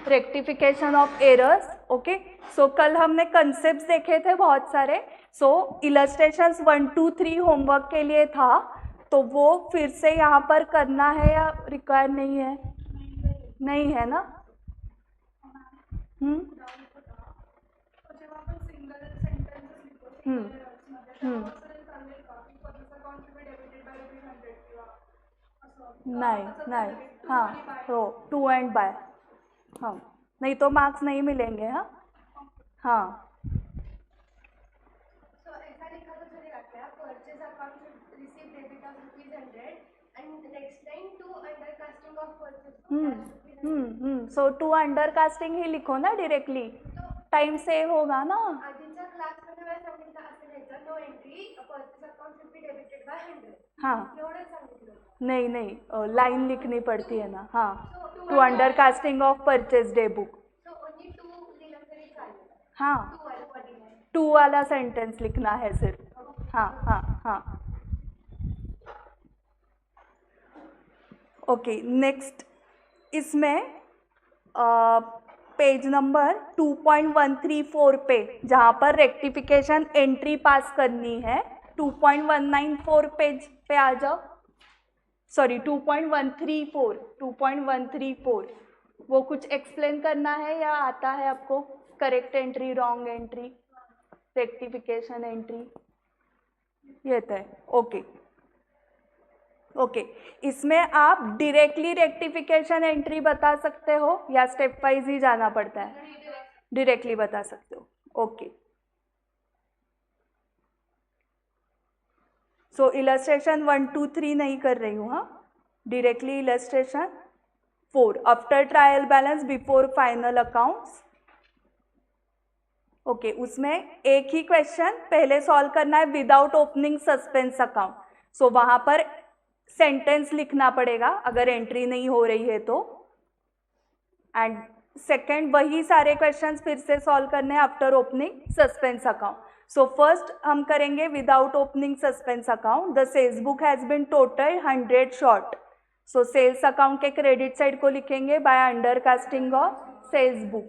Rectification of errors. Okay, सो कल हमने concept देखे थे बहुत सारे। सो इलस्ट्रेशंस 1 2 3 होमवर्क के लिए था, तो वो फिर से यहाँ पर करना है या रिक्वायर नहीं है? नहीं है ना? हम्म हम्म हम्म नहीं नहीं, हाँ हो टू एंड बाय, हाँ नहीं तो मार्क्स नहीं मिलेंगे। हाँ हाँ सो टू अंडर कास्टिंग ही लिखो ना डायरेक्टली, टाइम सेव होगा ना। हाँ नहीं नहीं, लाइन लिखनी पड़ती है ना। हाँ, to under casting of purchase day book. हाँ, टू वाला सेंटेंस लिखना है सिर्फ। हाँ हाँ हाँ ओके, नेक्स्ट इसमें पेज नंबर 2.134 पे जहाँ पर रेक्टिफिकेशन एंट्री पास करनी है, 2.194 पेज पे आ जाओ। सॉरी 2.134, 2.134 वो कुछ एक्सप्लेन करना है या आता है आपको? Correct entry, wrong entry, rectification entry, ये तो है। ओके ओके, इसमें आप डायरेक्टली रेक्टिफिकेशन एंट्री बता सकते हो या स्टेप वाइज ही जाना पड़ता है? डायरेक्टली बता सकते हो। ओके, सो इलस्ट्रेशन 1 2 3 नहीं कर रही हूँ। हाँ, directly illustration 4, after trial balance before final accounts. Okay, उसमें एक ही क्वेश्चन पहले सॉल्व करना है, विदाउट ओपनिंग सस्पेंस अकाउंट। सो वहां पर सेंटेंस लिखना पड़ेगा अगर एंट्री नहीं हो रही है तो। एंड सेकेंड वही सारे क्वेश्चंस फिर से सॉल्व करने हैं after opening suspense account. So first हम करेंगे without opening suspense account. The sales book has been total 100 short. So sales account के क्रेडिट साइड को लिखेंगे by under casting of sales book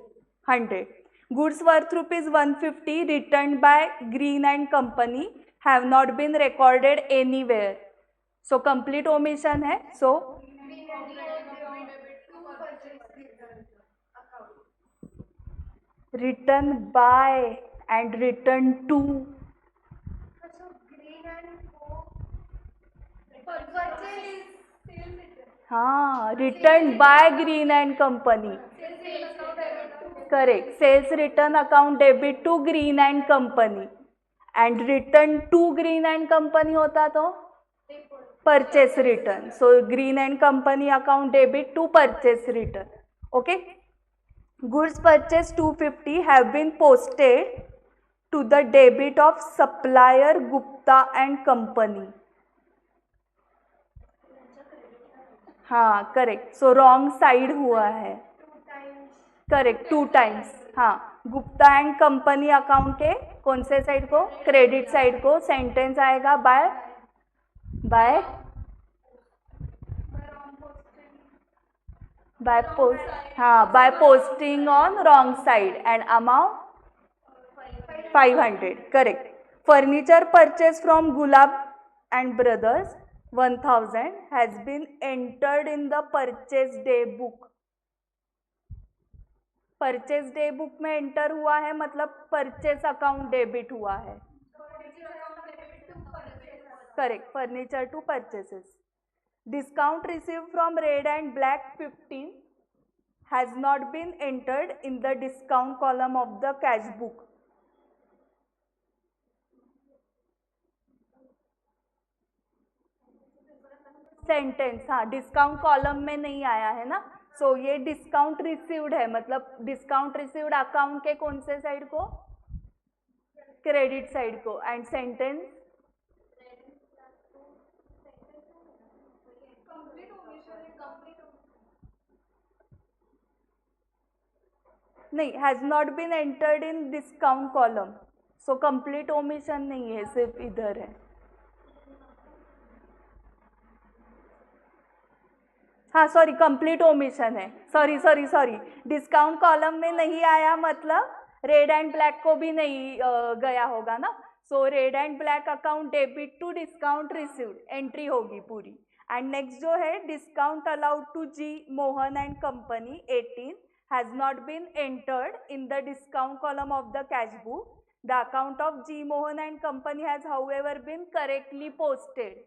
100। Goods worth ₹150 return by Green and company have not been recorded anywhere. So complete omission है। So return by and return to, हाँ return by Green and company, correct. Sales return account debit to green and company and return to green and company होता तो purchase return. So green and company account debit to purchase return. Okay, goods purchased 250 have been posted to the debit of supplier Gupta and company। हाँ correct, so wrong side हुआ है। Correct, 2 times. हाँ, Gupta and company account के कौन से side को? Credit side को। Sentence आएगा बाय बाय बाय पोस्ट, हाँ by posting on wrong side and amount 500, correct. Furniture purchase from Gulab and brothers 1000 has been entered in the purchase day book. Purchase day book में enter हुआ है मतलब purchase account debit हुआ है। Correct, furniture to purchases. Discount received from red and black 15 has not been entered in the discount column of the cash book। Sentence, हाँ discount column में नहीं आया है ना। सो ये डिस्काउंट रिसीव्ड है, मतलब डिस्काउंट रिसीव्ड अकाउंट के कौन से साइड को? क्रेडिट साइड को। एंड सेंटेंस नहीं, has not been entered in discount column. So complete omission नहीं है, सिर्फ इधर है। हाँ सॉरी, कंप्लीट ओमिशन है, सॉरी, डिस्काउंट कॉलम में नहीं आया मतलब रेड एंड ब्लैक को भी नहीं गया होगा ना। So red and black account debit to discount received entry होगी पूरी। एंड नेक्स्ट जो है discount allowed to G Mohan and company 18 has not been entered in the discount column of the cash book. The account of G Mohan and company has however been correctly posted.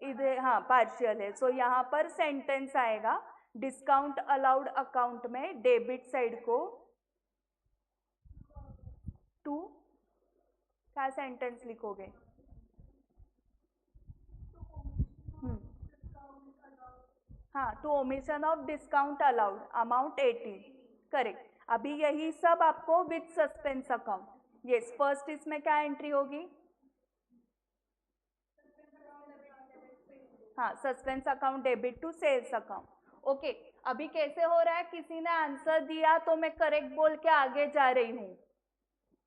इधर हाँ partial है, so यहाँ पर sentence आएगा discount allowed account में debit side को to, क्या sentence लिखोगे? हाँ, to omission of discount allowed amount 18, correct. अभी यही सब आपको with suspense account, yes first इसमें क्या एंट्री होगी? हाँ, suspense account debit to sales account. Okay, अभी कैसे हो रहा है? किसी ने आंसर दिया तो मैं करेक्ट बोल के आगे जा रही हूँ,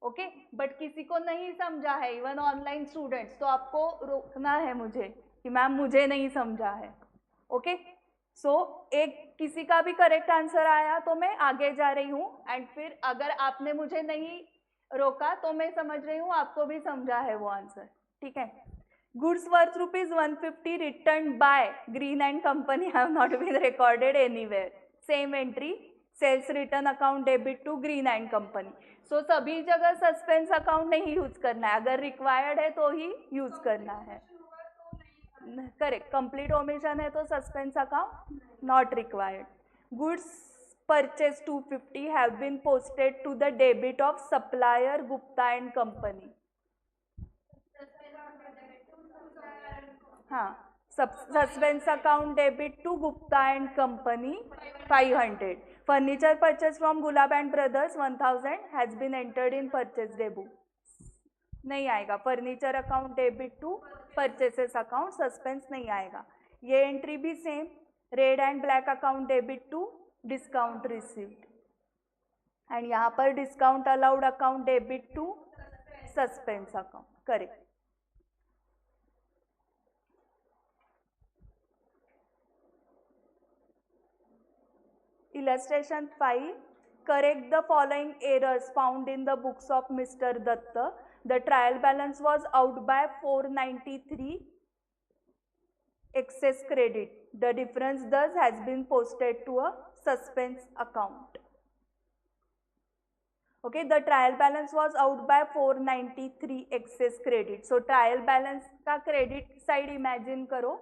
ओके बट किसी को नहीं समझा है, इवन ऑनलाइन स्टूडेंट्स, तो आपको रोकना है मुझे कि मैम मुझे नहीं समझा है। ओके सो एक किसी का भी करेक्ट आंसर आया तो मैं आगे जा रही हूँ, एंड फिर अगर आपने मुझे नहीं रोका तो मैं समझ रही हूँ आपको भी समझा है वो आंसर, ठीक है। Goods worth ₹150 return by Green and company have not been recorded anywhere, same entry sales return account debit to green and company. So सभी जगह सस्पेंस अकाउंट नहीं यूज करना है, अगर रिक्वायर्ड है तो ही यूज करना है, करेक्ट। कंप्लीट ओमिशन है तो suspense account not required. Goods purchase 250 have been posted to the debit of supplier Gupta and company. हाँ, suspense account debit to Gupta and company 500। Furniture purchase from Gulab and brothers 1000 has been entered in purchase daybook, नहीं आएगा। Furniture account debit to purchases account, suspense नहीं आएगा। ये entry भी same, red and black account debit to discount received, and यहाँ पर discount allowed account debit to suspense account, correct. Illustration 5, correct the following errors found in the books of Mr. Datta. The trial balance was out by 493 excess credit. The difference thus has been posted to a suspense account. Okay, the trial balance was out by 493 excess credit. So trial balance का credit side imagine करो,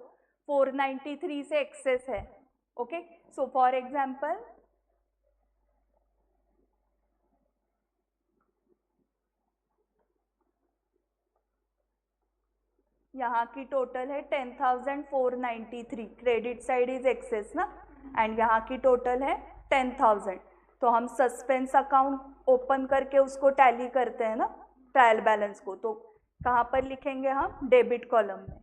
493 से excess है, okay. So for example, यहाँ की total है 10,493, credit side is access ना, and यहाँ की टोटल है 10,000। तो हम सस्पेंस अकाउंट ओपन करके उसको टैली करते हैं ना ट्रायल बैलेंस को, तो कहाँ पर लिखेंगे हम? डेबिट कॉलम में।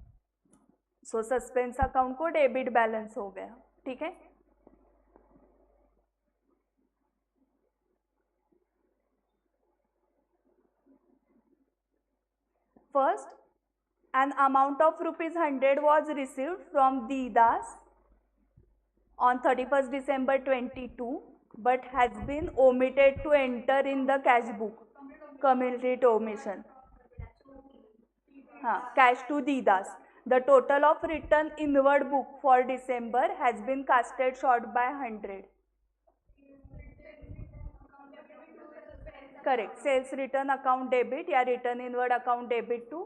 सो सस्पेंस अकाउंट को डेबिट बैलेंस हो गया, ठीक है। First, an amount of ₹100 was received from Didas on 31st December 22, but has been omitted to enter in the cash book. Complete omission. Cash to Didas. The total of return inward book for December has been casted short by 100. Correct. Sales return account debit या return inward account debit to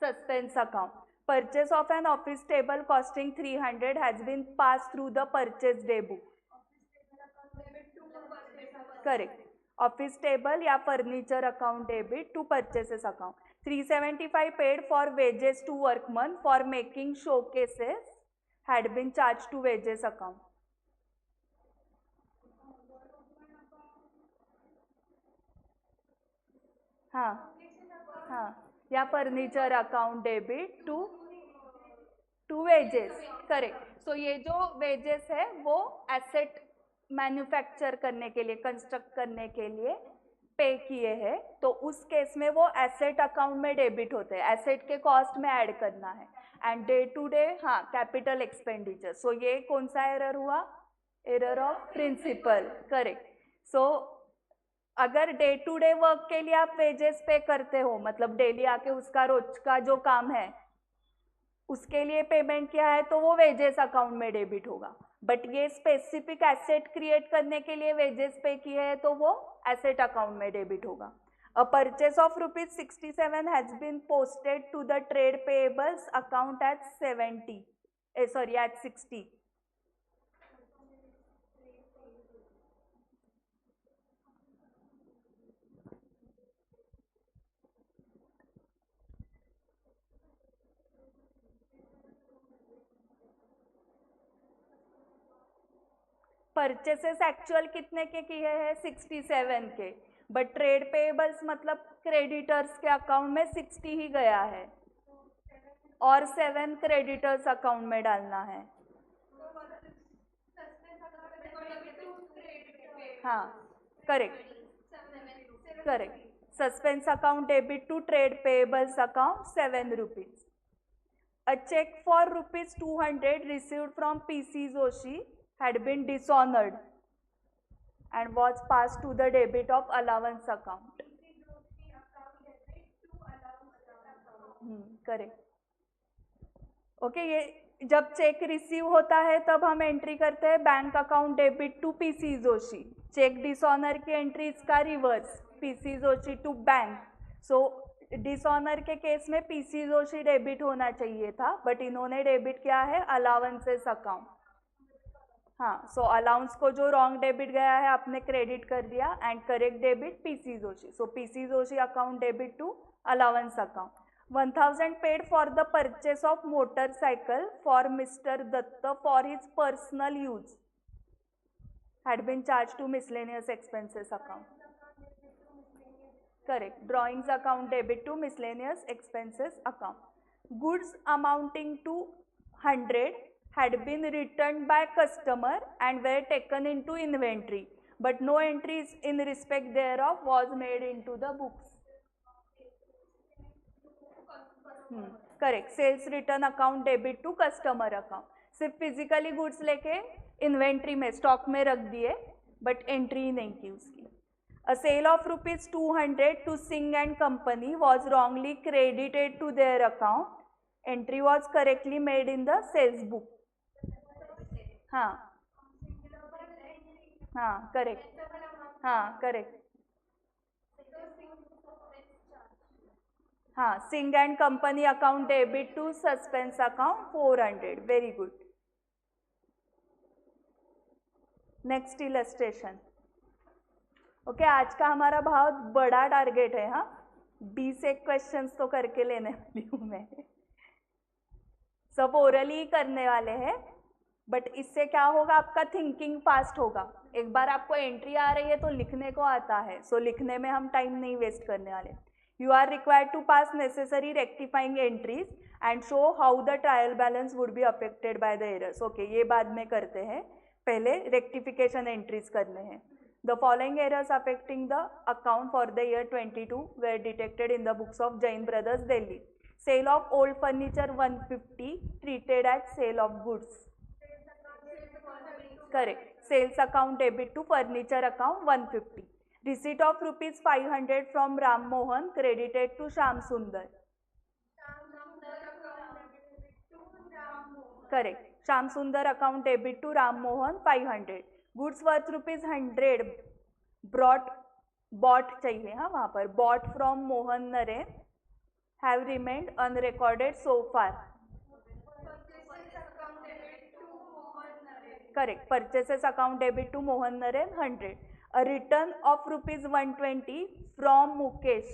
suspense account. Purchase of an office table costing 300 has been passed through the purchase day book. Correct. Office table या furniture account debit to purchases account. 375 paid for wages to workmen for making showcases had been charged to wages account. हाँ, या furniture account debit to wages, correct. So ये जो wages है वो asset manufacture करने के लिए, कंस्ट्रक्ट करने के लिए पे किए हैं, तो उस केस में वो एसेट अकाउंट में डेबिट होते हैं, एसेट के कॉस्ट में ऐड करना है। एंड डे टू डे, हाँ, कैपिटल एक्सपेंडिचर. सो ये कौन सा एरर हुआ? Error of principle. Correct. So अगर डे टू डे वर्क के लिए आप वेजेस पे करते हो, मतलब डेली आके उसका रोज का जो काम है उसके लिए पेमेंट किया है, तो वो वेजेस अकाउंट में डेबिट होगा. बट ये स्पेसिफिक एसेट क्रिएट करने के लिए वेजेस पे किए हैं, तो वो एसेट अकाउंट में डेबिट होगा. A purchase of ₹67 has been posted to the trade payables account at 60. Purchases actual कितने के किए हैं? 67 के. बट ट्रेड पेएबल्स मतलब क्रेडिटर्स के अकाउंट में 60 ही गया है और 7 क्रेडिटर्स अकाउंट में डालना है. हाँ, correct. Correct. Suspense account debit to trade payables account 7 rupees. A check for ₹200 received from PC Joshi had been dishonored and was passed to the debit of allowance account. Correct. Okay, ये जब check receive होता है तब हम entry करते हैं bank account debit to PC Joshi. Cheque dishonour की entry इसका reverse, PC Joshi to bank. So dishonour के केस में पीसी जोशी डेबिट होना चाहिए था, बट इन्होंने डेबिट किया है अलाउंसेस अकाउंट. हाँ, सो अलाउंस को जो रॉन्ग डेबिट गया है आपने क्रेडिट कर दिया and correct debit PC Joshi. So PC Joshi account debit to allowance account. 1000 paid for the purchase of motorcycle for Mr. Datta for his personal use had been charged to miscellaneous expenses account. Correct. Drawings account debit to miscellaneous expenses account. Goods amounting to 100 had been returned by customer and were taken into inventory, but no entries in respect thereof was made into the books. Correct. Sales return account debit to customer account. सिर्फ physically goods लेके inventory में stock में रख दिए but entry नहीं की उसकी. A sale of ₹200 to Singh and company was wrongly credited to their account. Entry was correctly made in the sales book. हाँ, हाँ, करेक्ट. हाँ, करेक्ट. हाँ, Singh and company account debit to suspense account 400. Very good. Next illustration. Okay, आज का हमारा बहुत बड़ा target है. हाँ, 20 एक क्वेश्चंस तो करके लेने वाली हूँ मैं. सब ओरली ही करने वाले हैं, बट इससे क्या होगा, आपका थिंकिंग फास्ट होगा. एक बार आपको एंट्री आ रही है तो लिखने को आता है. सो लिखने में हम टाइम नहीं वेस्ट करने वाले. You are required to pass necessary rectifying entries and show how the trial balance would be affected by the errors. Okay, ये बाद में करते हैं, पहले rectification entries करने हैं. The following errors affecting the account for the year 22 were detected in the books of Jain Brothers, Delhi. Sale of old furniture 150 treated as sale of goods. Correct. Sales account debit to furniture account 150. Receipt of ₹500 from Ram Mohan credited to Sham Sundar. Correct. Sham Sundar account debit to Ram Mohan 500. Goods worth ₹100 bought चाहिए. हाँ, वहाँ पर bought from Mohan Naren have remained unrecorded so far. Correct. Purchases account debit to Mohan Naren 100. A return of ₹120 from Mukesh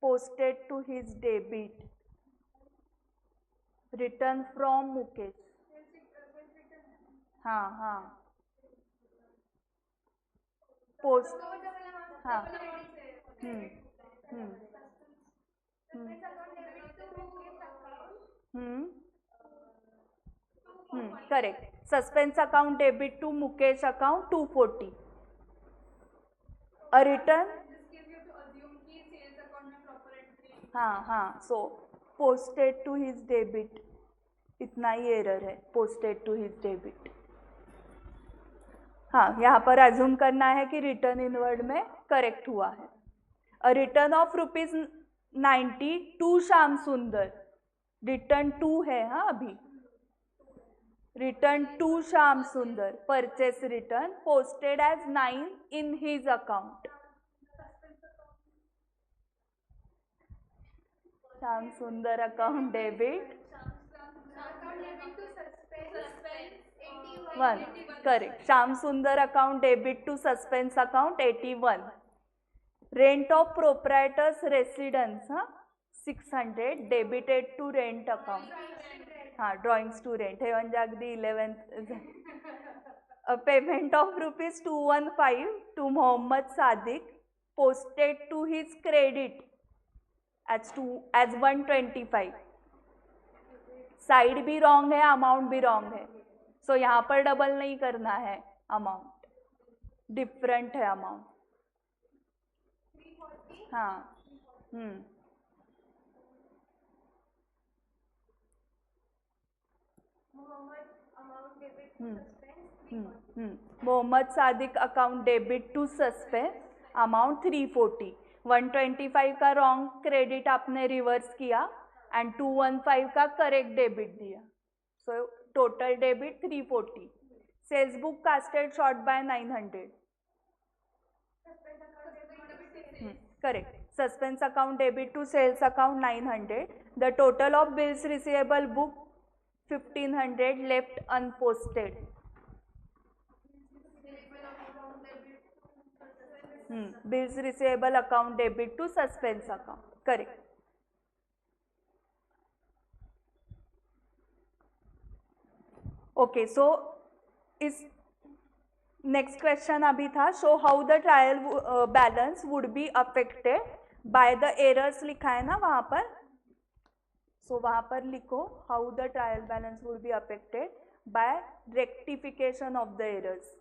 posted to his debit. Return from Mukesh. हाँ, हाँ. Post. हाँ. Correct. Suspense account debit to Mukesh account 240. A return. हाँ, हाँ. So posted to his debit, इतना ही error है, posted to his debit. हाँ, यहाँ पर अज्यूम करना है कि रिटर्न इनवर्ड में करेक्ट हुआ है। अ रिटर्न ऑफ ₹90 टू श्याम सुंदर, रिटर्न टू है, हाँ अभी return to Shyam Sundar, purchase return posted as 9 in his account. Shyam Sundar account debit 1, correct. Shyam Sundar account debit to suspense account 81। Rent of proprietor's residence 600 debited to rent account. हाँ, drawings to rent है जागदी 11th। Payment of ₹215 to Mohammad Sadiq posted to his credit as 125। Side भी wrong है, amount भी wrong है, so यहाँ पर double नहीं करना है, अमाउंट डिफरेंट है अमाउंट। हाँ, Mohammad Sadiq account debit to suspense amount 340। 125 का रॉन्ग क्रेडिट आपने रिवर्स किया एंड 215 का करेक्ट डेबिट दिया, so total debit 340। Sales book casted short by 900, correct. Suspense account debit to sales account 900। The total of bills receivable book 1500 left unposted. Bills receivable account debit to suspense account, correct. Okay, so इस next question अभी था, show how the trial balance would be affected by the errors, लिखा है ना वहां पर, सो वहां पर लिखो how the trial balance would be affected by rectification of the errors.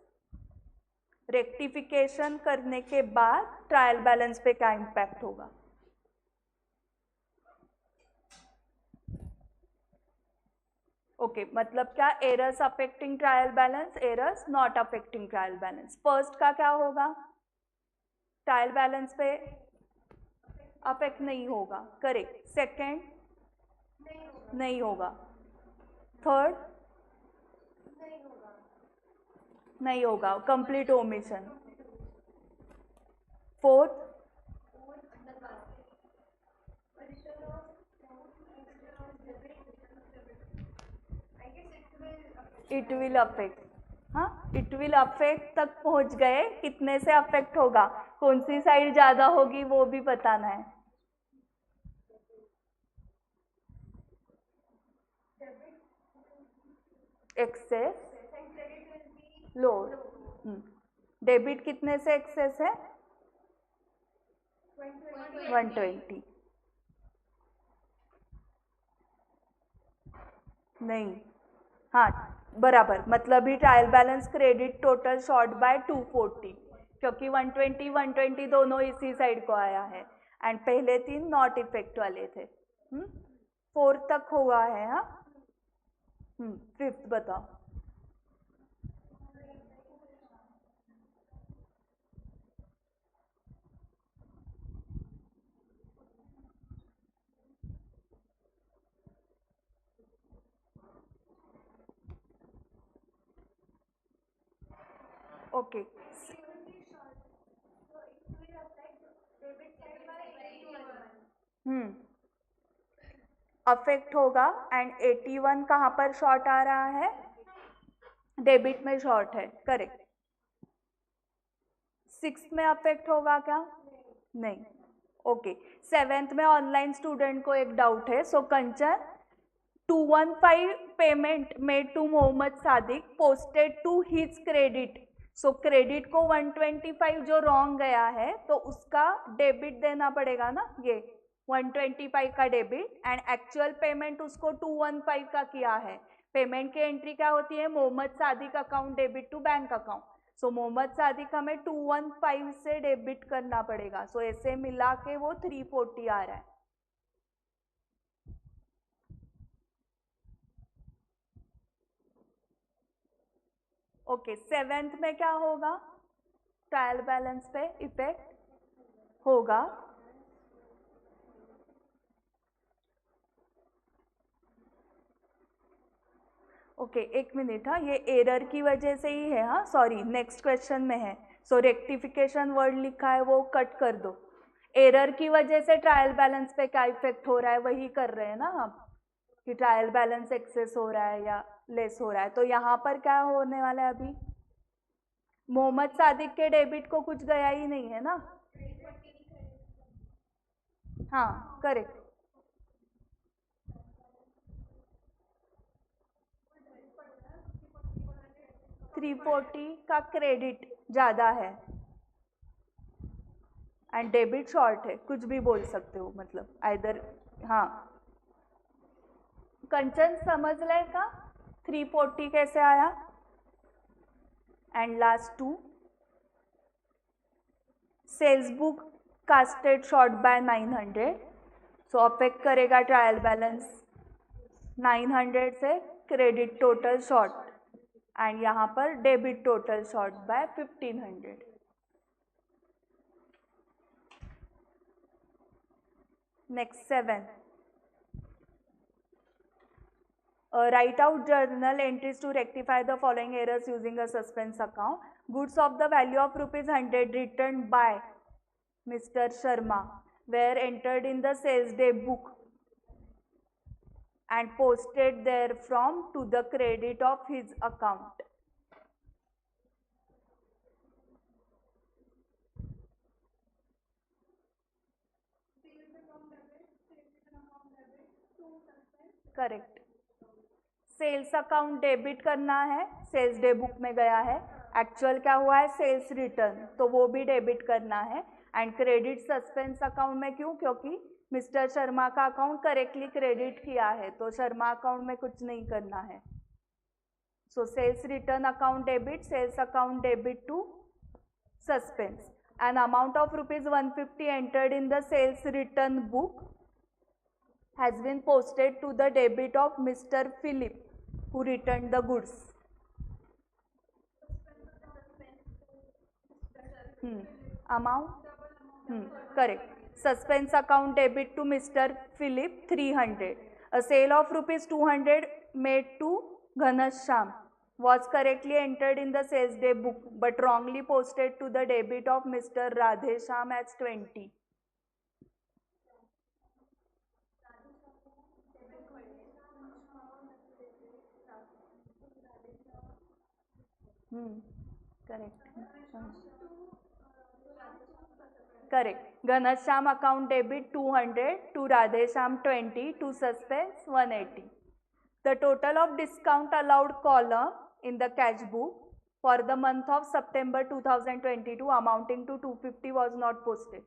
Rectification करने के बाद ट्रायल बैलेंस पे क्या इम्पैक्ट होगा। ओके, मतलब क्या, errors affecting trial balance, errors not affecting trial balance. First का क्या होगा, ट्रायल बैलेंस पे अफेक्ट नहीं होगा, करेक्ट। सेकेंड नहीं होगा, थर्ड नहीं होगा, complete omission. Fourth it will affect. हाँ, इट विल अफेक्ट तक पहुंच गए, कितने से अफेक्ट होगा, कौन सी साइड ज्यादा होगी वो भी बताना है। एक्सेस लोड, डेबिट कितने से एक्सेस है, 120। नहीं, हाँ बराबर, मतलब ही trial balance credit total short by 240, क्योंकि 120 120 दोनों इसी साइड को आया है एंड पहले 3 नॉट इफेक्ट वाले थे। 4 तक हुआ है। हाँ, 5th बताओ। ओके, अफेक्ट होगा एंड 81 कहाँ पर शॉर्ट आ रहा है, डेबिट में शॉर्ट है, करेक्ट। 6th में अफेक्ट होगा क्या, नहीं, ओके। 7th में ऑनलाइन स्टूडेंट को एक डाउट है, so Kanchan 215 payment made to Mohammad Sadiq posted to his credit, so credit को 125 जो रॉन्ग गया है तो उसका डेबिट देना पड़ेगा ना, ये 125 का डेबिट एंड एक्चुअल पेमेंट उसको 215 का किया है। पेमेंट की एंट्री क्या होती है, Mohammad Sadiq account debit to bank account, so Mohammad Sadiq हमें 215 से डेबिट करना पड़ेगा, सो ऐसे मिला के वो 340 आ रहा है। ओके, 7th में क्या होगा? ट्रायल बैलेंस पे इफेक्ट होगा। ओके, एक मिनट, हाँ, ये एरर की वजह से ही है, हाँ सॉरी, नेक्स्ट क्वेश्चन में है, सो रेक्टिफिकेशन वर्ड लिखा है वो कट कर दो। एरर की वजह से ट्रायल बैलेंस पे क्या इफेक्ट हो रहा है वही कर रहे हैं ना हम, कि ट्रायल बैलेंस एक्सेस हो रहा है या लेस हो रहा है। तो यहाँ पर क्या होने वाला है अभी? मोहम्मद सादिक के डेबिट को कुछ गया ही नहीं है ना। हाँ करेक्ट, 340 का क्रेडिट ज़्यादा है एंड डेबिट शॉर्ट है, कुछ भी बोल सकते हो, मतलब आइदर। हाँ, कंचन समझ लेगा 340 कैसे आया। And last 2, sales book casted short by 900, so affect करेगा ट्रायल बैलेंस 900 से क्रेडिट टोटल शॉर्ट, एंड यहाँ पर debit total short by 1500। Next 7, write out journal entries to rectify the following errors using a suspense account. Goods of the value of ₹100 returned by Mr. Sharma were entered in the sales day book and posted therefrom to the credit of his account. Correct, sales account debit करना है, sales day book में गया है, actual क्या हुआ है? Sales return, तो वो भी डेबिट करना है। एंड क्रेडिट सस्पेंस अकाउंट में क्यों? क्योंकि मिस्टर शर्मा का अकाउंट करेक्टली क्रेडिट किया है, तो शर्मा अकाउंट में कुछ नहीं करना है। So sales return account debit, sales account debit to suspense. An amount of ₹150 entered in the sales return book has been posted to the debit of Mr. Philip who returned the goods. Amount, correct. Suspense account debit to Mr. Philip 300. A sale of ₹200 made to Ghanasham was correctly entered in the sales day book but wrongly posted to the debit of Mr. Radhesham as 20. Correct. Ghanasham account debit 200 to Radhesham 20 to suspense 180. The total of discount allowed column in the cash book for the month of September 2022 amounting to 250 was not posted.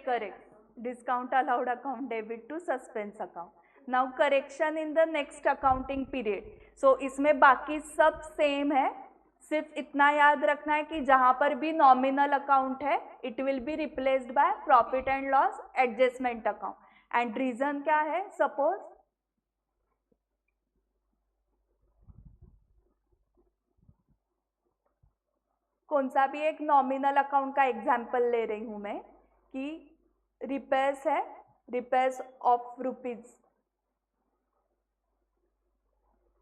Correct. Discount allowed account debit to suspense account. Now correction in the next accounting period. So इसमें बाकी सब same है, सिर्फ इतना याद रखना है कि जहां पर भी नॉमिनल अकाउंट है it will be replaced by profit and loss adjustment account. And reason क्या है? सपोज कौन सा भी एक नॉमिनल अकाउंट का एग्जाम्पल ले रही हूं मैं कि रिपेयर्स है, repairs of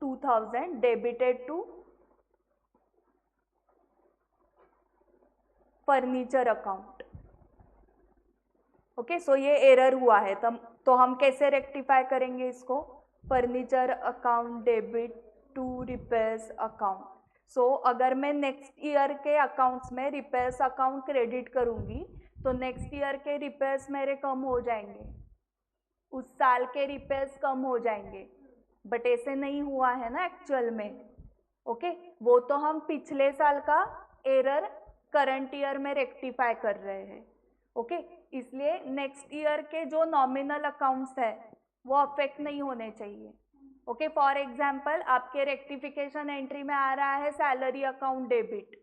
₹2000 debited to furniture account. Okay, so ये एरर हुआ है, तो हम कैसे रेक्टिफाई करेंगे इसको? Furniture account debit to repairs account. So अगर मैं नेक्स्ट ईयर के अकाउंट्स में रिपेयर्स अकाउंट क्रेडिट करूंगी तो नेक्स्ट ईयर के रिपेयर्स मेरे कम हो जाएंगे, उस साल के रिपेयर्स कम हो जाएंगे, बट ऐसे नहीं हुआ है ना एक्चुअल में। ओके, वो तो हम पिछले साल का एरर करंट ईयर में रेक्टिफाई कर रहे हैं। ओके, इसलिए नेक्स्ट ईयर के जो नॉमिनल अकाउंट्स है वो अफेक्ट नहीं होने चाहिए। ओके, फॉर एग्जाम्पल आपके रेक्टिफिकेशन एंट्री में आ रहा है सैलरी अकाउंट डेबिट,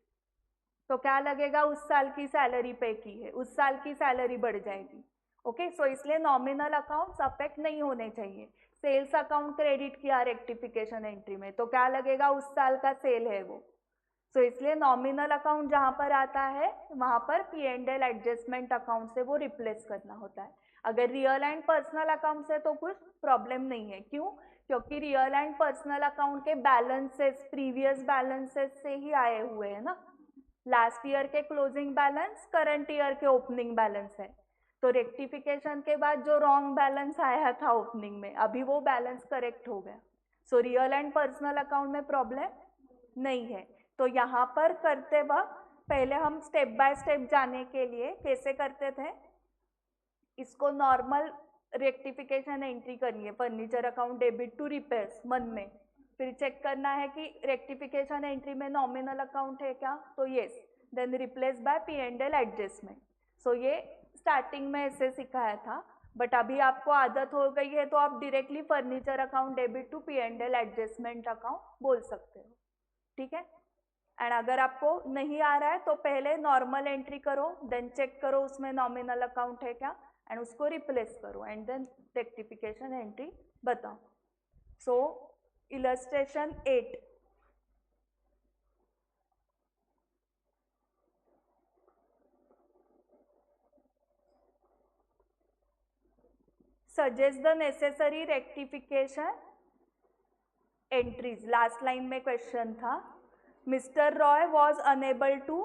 तो क्या लगेगा? उस साल की सैलरी पे की है, उस साल की सैलरी बढ़ जाएगी। ओके, सो इसलिए नॉमिनल अकाउंट्स अफेक्ट नहीं होने चाहिए। सेल्स अकाउंट क्रेडिट किया रेक्टिफिकेशन एंट्री में तो क्या लगेगा, उस साल का सेल है वो। सो इसलिए नॉमिनल अकाउंट जहां पर आता है वहां पर P&L एडजस्टमेंट अकाउंट से वो रिप्लेस करना होता है। अगर रियल एंड पर्सनल अकाउंट से तो कुछ प्रॉब्लम नहीं है। क्यों? क्योंकि रियल एंड पर्सनल अकाउंट के बैलेंसेस प्रीवियस बैलेंसेस से ही आए हुए हैं ना। लास्ट ईयर के क्लोजिंग बैलेंस करंट ईयर के ओपनिंग बैलेंस है, तो रेक्टिफिकेशन के बाद जो रॉन्ग बैलेंस आया था ओपनिंग में, अभी वो बैलेंस करेक्ट हो गया। So real and personal account में प्रॉब्लम नहीं है। तो यहाँ पर करते वक्त पहले हम स्टेप बाय स्टेप जाने के लिए कैसे करते थे, इसको नॉर्मल रेक्टिफिकेशन एंट्री करनी है, furniture account debit to repairs मन में, फिर चेक करना है कि रेक्टिफिकेशन एंट्री में नॉमिनल अकाउंट है क्या, तो yes, then replace by P&L adjustment. So ये स्टार्टिंग में ऐसे सिखाया था, बट अभी आपको आदत हो गई है तो आप directly furniture account debit to P&L adjustment account बोल सकते हो, ठीक है। एंड अगर आपको नहीं आ रहा है तो पहले नॉर्मल एंट्री करो, देन चेक करो उसमें नॉमिनल अकाउंट है क्या, एंड उसको रिप्लेस करो, एंड देन रेक्टिफिकेशन एंट्री बताओ। So illustration 8, suggest the necessary rectification entries। Last line में क्वेश्चन था, mister Roy was unable to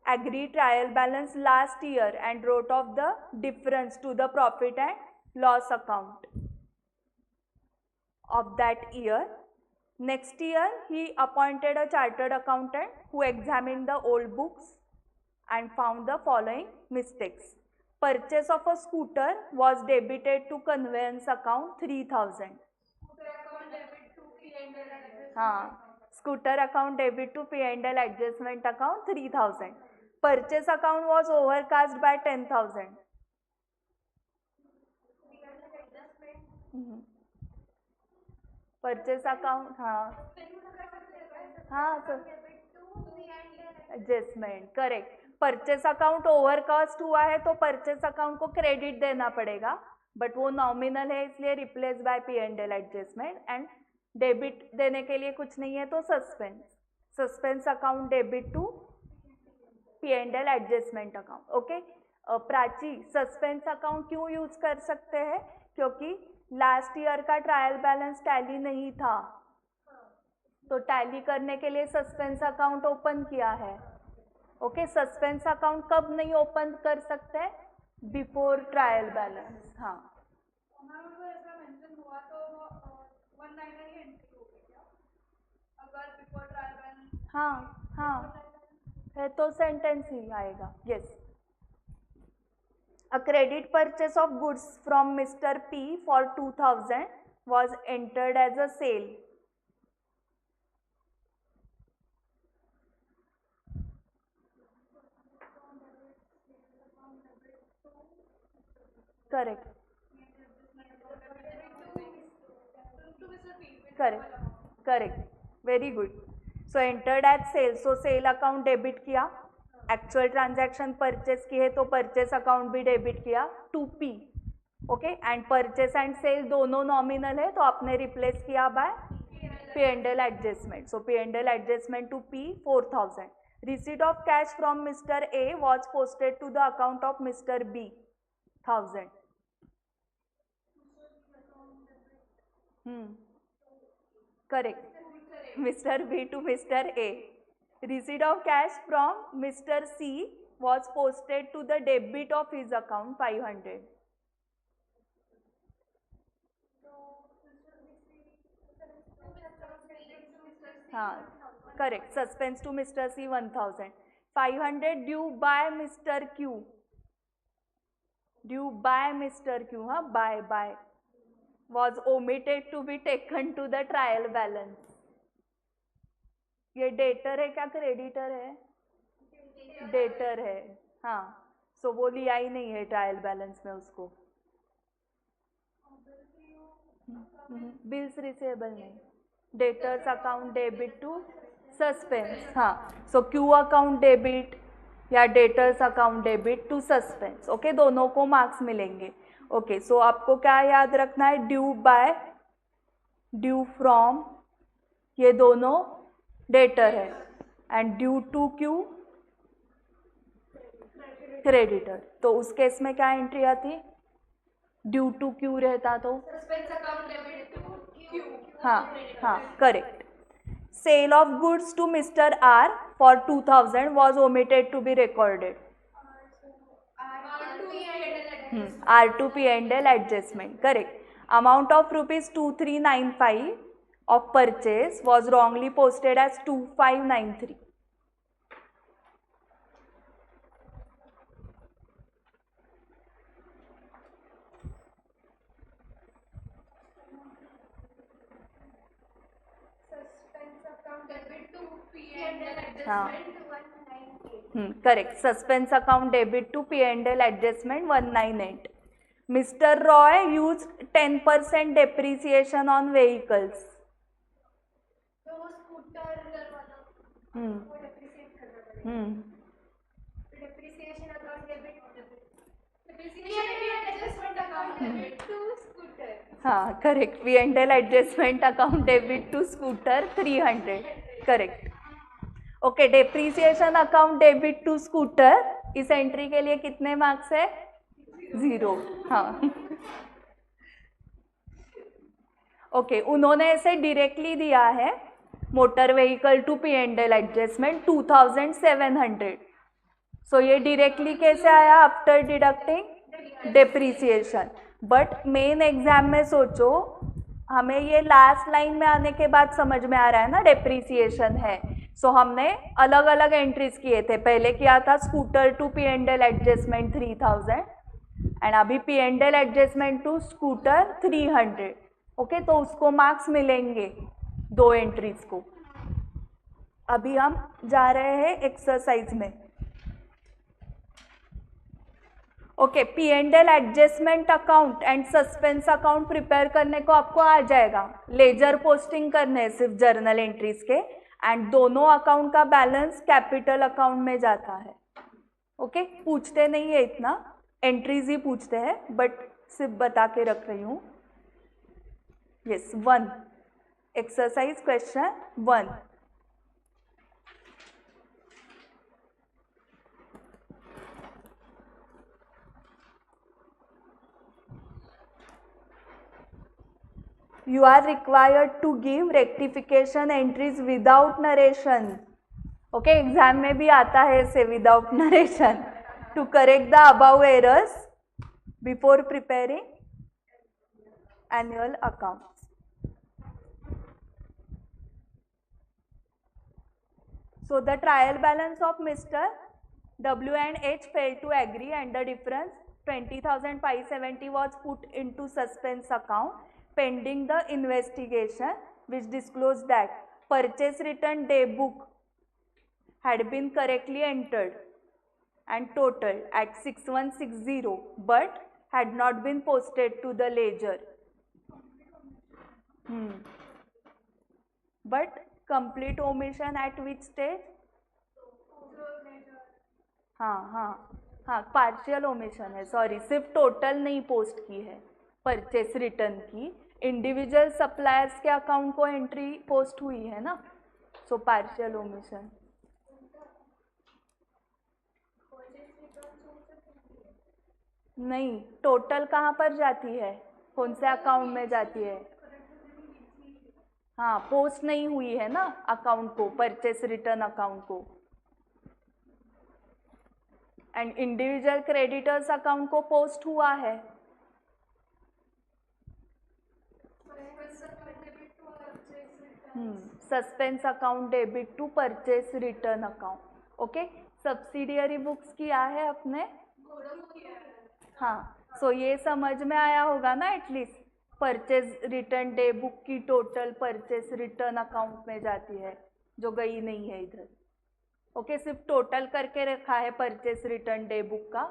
agree trial balance last year and wrote off the difference to the profit and loss account of that year. Next year he appointed a chartered accountant who examined the old books and found the following mistakes. Purchase of a scooter was debited to conveyance account 3000. हाँ, scooter account debit to P&L adjustment account 3000. Purchase account was overcast by 10,000. Purchase account, हाँ sir, adjustment correct. Purchase account overcast हुआ है तो purchase account को credit देना पड़ेगा, but वो nominal है इसलिए replace by P&L adjustment, and debit देने के लिए कुछ नहीं है तो suspense account debit to P&L adjustment account. Okay Prachi, suspense account क्यों यूज कर सकते हैं, क्योंकि लास्ट ईयर का ट्रायल बैलेंस टैली नहीं था, तो टैली करने के लिए सस्पेंस अकाउंट ओपन किया है। ओके, सस्पेंस अकाउंट कब नहीं ओपन कर सकते, बिफोर ट्रायल बैलेंस। हाँ हाँ हाँ है तो सेंटेंस ही आएगा, yes. A credit purchase of goods from Mr. P for 2000 was entered as a sale. Correct. Correct. Correct. Very good. So entered as sale. So sale account debit किया, actual transaction purchase की है तो purchase account भी debit किया to P। Okay, and purchase and sale दोनों nominal है तो आपने रिप्लेस किया by P&L adjustment. So P&L adjustment to P 4000. Receipt of cash from Mr. A was posted to the account of Mr. B 1000. Correct. Mr. B to Mr. A. Receipt of cash from Mr. C was posted to the debit of his account 500. हाँ correct, suspense to Mr. C 1000. 500 due by Mr. Q, due by Mr. Q, हाँ by was omitted to be taken to the trial balance. ये debtor है क्या creditor है, debtor है, हाँ। सो वो लिया ही नहीं है ट्रायल बैलेंस में उसको। बिल्स रिसीवेबल नहीं, debtors account debit to suspense, हाँ। सो क्यू अकाउंट डेबिट या debtors account debit to suspense. Okay, दोनों को मार्क्स मिलेंगे। ओके, सो आपको क्या याद रखना है, ड्यू बाय, ड्यू फ्रॉम, ये दोनों डेटर है, and due to Q, creditor. तो उस केस में क्या एंट्री आती, ड्यू टू क्यू रहता तो हाँ हाँ correct. Sale of goods to mister R for 2000 was omitted to be recorded. R2P&L adjustment, correct. Amount of rupees 2395 of purchase was wrongly posted as 2593. Correct, suspense account debit to P&L adjustment 198. Mister Roy use 10% depreciation on vehicles. हाँ correct, P&L adjustment account debit to scooter 300, correct. Okay, depreciation account debit to scooter, इस एंट्री के लिए कितने marks है, 0। हाँ okay, उन्होंने ऐसे डायरेक्टली दिया है motor vehicle to P&L adjustment 2700। So ये डायरेक्टली कैसे आया, after deducting depreciation. But main exam में सोचो, हमें ये लास्ट लाइन में आने के बाद समझ में आ रहा है ना डेप्रीसिएशन है। सो हमने अलग अलग एंट्रीज किए थे, पहले किया था scooter to P&L adjustment 3000 and अभी P&L adjustment to scooter 300। Okay, तो उसको मार्क्स मिलेंगे दो एंट्रीज को। अभी हम जा रहे हैं एक्सरसाइज में। Okay, P&L adjustment account and suspense account prepare करने को आपको आ जाएगा, लेजर पोस्टिंग करने सिर्फ जर्नल एंट्रीज के, एंड दोनों अकाउंट का बैलेंस कैपिटल अकाउंट में जाता है। ओके, पूछते नहीं है इतना, एंट्रीज ही पूछते हैं, बट सिर्फ बता के रख रही हूँ। Yes, 1 exercise question 1। You are required to give rectification entries without narration. Okay, exam में भी आता है ऐसे without narration. To correct the above errors before preparing annual accounts. So the trial balance of Mr. W and H failed to agree, and the difference 20,570 was put into suspense account pending the investigation, which disclosed that purchase return day book had been correctly entered and totaled at 6160 but had not been posted to the ledger. But complete omission at which stage? हाँ partial omission है, sorry, सिर्फ total नहीं post की है purchase return की, individual suppliers के account को entry post हुई है ना, सो पार्शियल ओमिशन। नहीं, टोटल कहाँ पर जाती है, कौन से अकाउंट में जाती है? हाँ, पोस्ट नहीं हुई है ना अकाउंट को, परचेस रिटर्न अकाउंट को, एंड इंडिविजुअल क्रेडिटर्स अकाउंट को पोस्ट हुआ है। Suspense account debit to purchase return account. Okay, subsidiary books किया है अपने, हाँ, सो ये समझ में आया होगा ना at least, purchase return day book की टोटल परचेस रिटर्न अकाउंट में जाती है, जो गई नहीं है इधर। ओके, सिर्फ टोटल करके रखा है परचेस रिटर्न डे बुक का,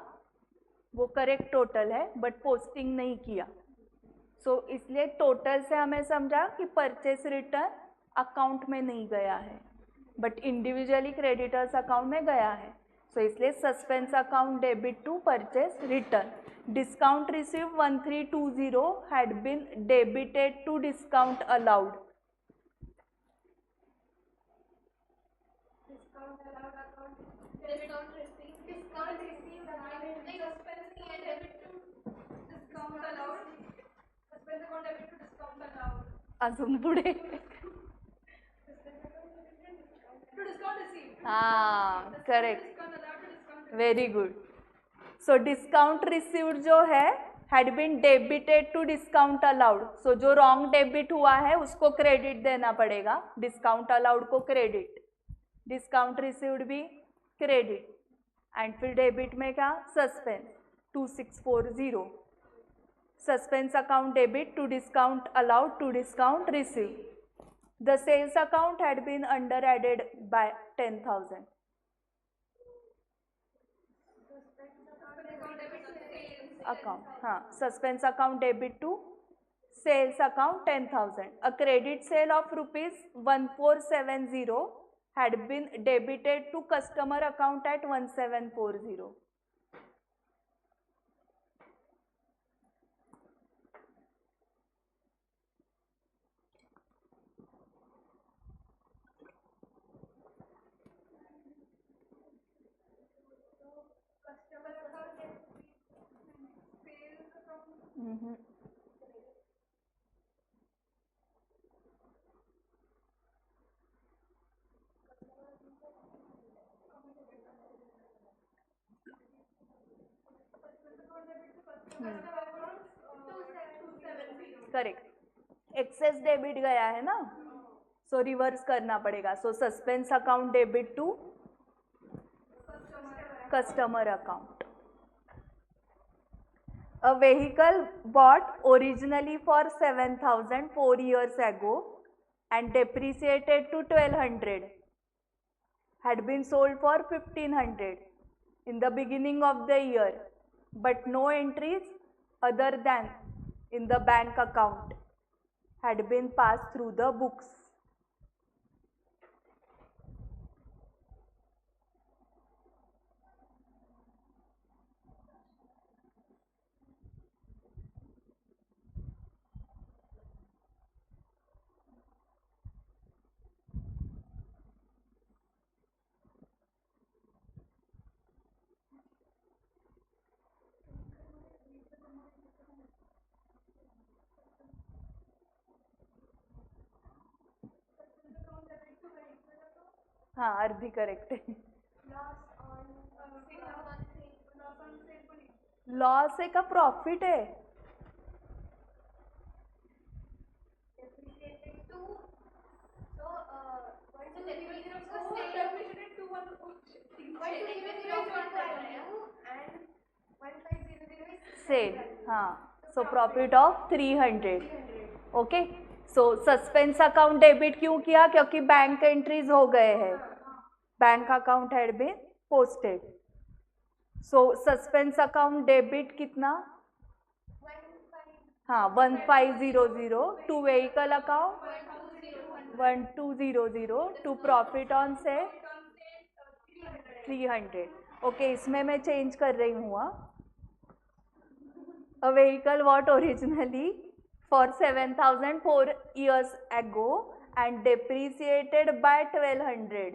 वो करेक्ट टोटल है बट पोस्टिंग नहीं किया। सो इसलिए टोटल से हमें समझा कि परचेस रिटर्न अकाउंट में नहीं गया है बट इंडिविजुअली क्रेडिटर्स अकाउंट में गया है। सो इसलिए suspense account debit to purchase return. Discount receive 1320 had been debited to discount allowed. अजून पुढे हाँ correct, very good. So discount received जो है had been debited to discount allowed. So जो रॉन्ग डेबिट हुआ है उसको क्रेडिट देना पड़ेगा, डिस्काउंट अलाउड को क्रेडिट, डिस्काउंट रिसीव्ड भी क्रेडिट, एंड फिर डेबिट में क्या suspense 2640. Suspense account debit to discount allowed to discount received. The sales account had been under added by 10,000. Account, हाँ, suspense account debit to sales account 10,000. A credit sale of rupees 1470 had been debited to customer account at 1740. Correct, excess debit गया है ना, so reverse करना पड़ेगा. So suspense account debit to customer account. A vehicle bought originally for 7,000 4 years ago and depreciated to 1,200 had been sold for 1,500 in the beginning of the year, but no entries other than in the bank account had been passed through the books. हाँ अर्धी correct है. Loss है का profit है. Sale, हाँ, so profit of 300. Okay, so suspense account debit क्यों किया, क्योंकि बैंक एंट्रीज हो गए हैं, bank account had been posted. So suspense account debit कितना, हाँ 1500 to vehicle account 1200 to profit on से 300. ओके, इसमें मैं चेंज कर रही हूँ. A vehicle bought originally for 7,000 4 years ago and depreciated by 1,200.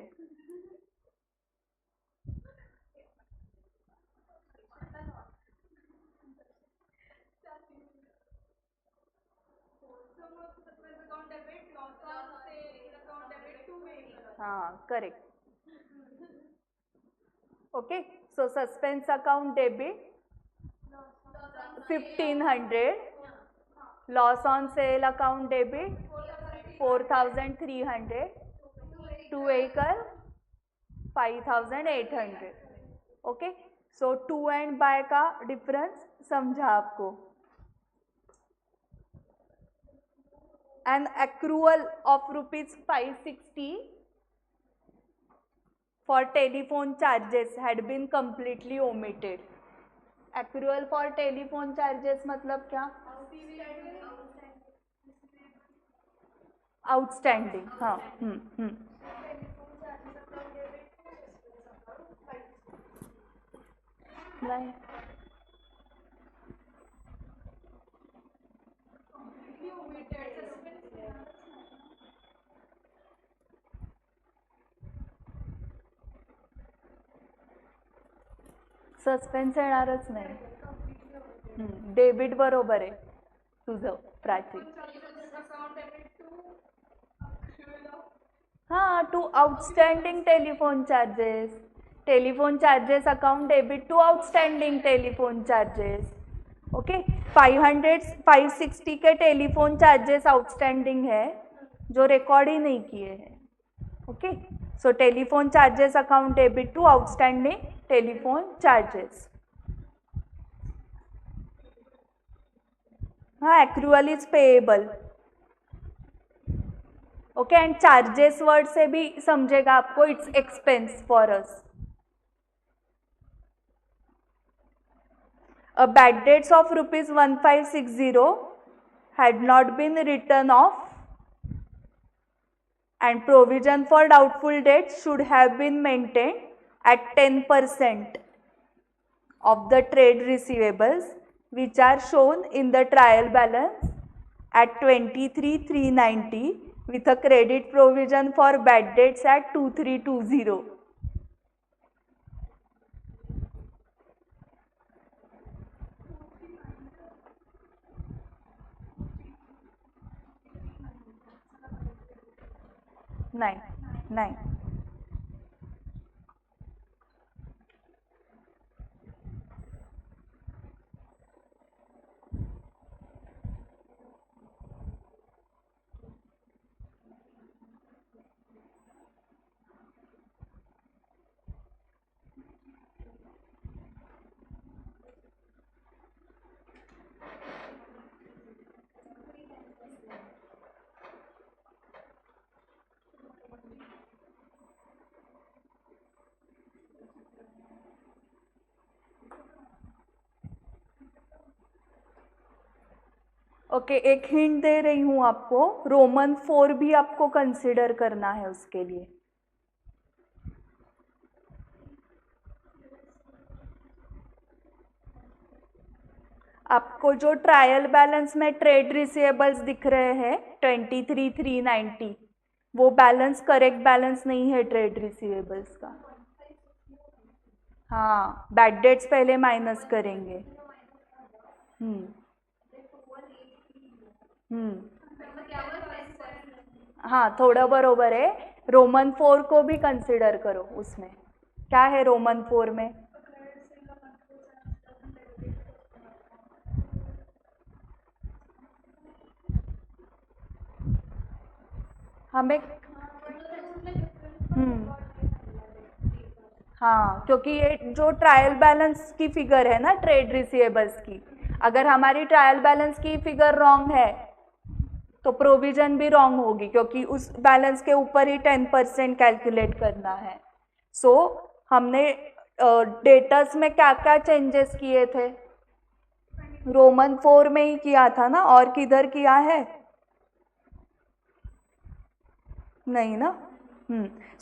हाँ correct. Okay, so suspense account debit 1,500, loss on sale account debit 4,300, to vehicle 5,800. Okay, so to and by का difference समझा आपको. An accrual of ₹560 for telephone charges had been completely omitted. Accrual for telephone charges मतलब क्या, outstanding. हाँ नहीं, suspense येणारच नाही. Debit बरोबर आहे तुझं प्राची. हाँ, to outstanding telephone charges. Telephone charges account debit to outstanding telephone charges. Okay, 560 के टेलीफोन चार्जेस आउटस्टैंडिंग है जो रिकॉर्ड ही नहीं किए हैं. Okay, so telephone charges account debit to outstanding telephone charges. हाँ, accrual is payable. Okay, and charges word से भी समझेगा आपको, it's expense for us. Bad debts of rupees 1560 had not been written off and provision for doubtful debts should have been maintained at 10% of the trade receivables which are shown in the trial balance at 23,390 with a credit provision for bad debts at 2320. नहीं. Okay, एक hint दे रही हूं आपको, Roman 4 भी आपको consider करना है उसके लिए. आपको जो ट्रायल बैलेंस में ट्रेड रिसीवेबल्स दिख रहे हैं 23,390, वो बैलेंस करेक्ट बैलेंस नहीं है ट्रेड रिसीवेबल्स का. हाँ, बैड डेट्स पहले माइनस करेंगे. हाँ, थोड़ा बरोबर है. रोमन 4 को भी कंसिडर करो उसमें. क्या है रोमन 4 में? हमें हाँ, क्योंकि ये जो ट्रायल बैलेंस की फिगर है ना ट्रेड रिसीवेबल्स की, अगर हमारी ट्रायल बैलेंस की फिगर रॉन्ग है तो प्रोविजन भी रॉन्ग होगी, क्योंकि उस बैलेंस के ऊपर ही 10% कैलकुलेट करना है. सो हमने डेटर्स में क्या क्या चेंजेस किए थे? रोमन 4 में ही किया था ना, और किधर किया है? नहीं ना.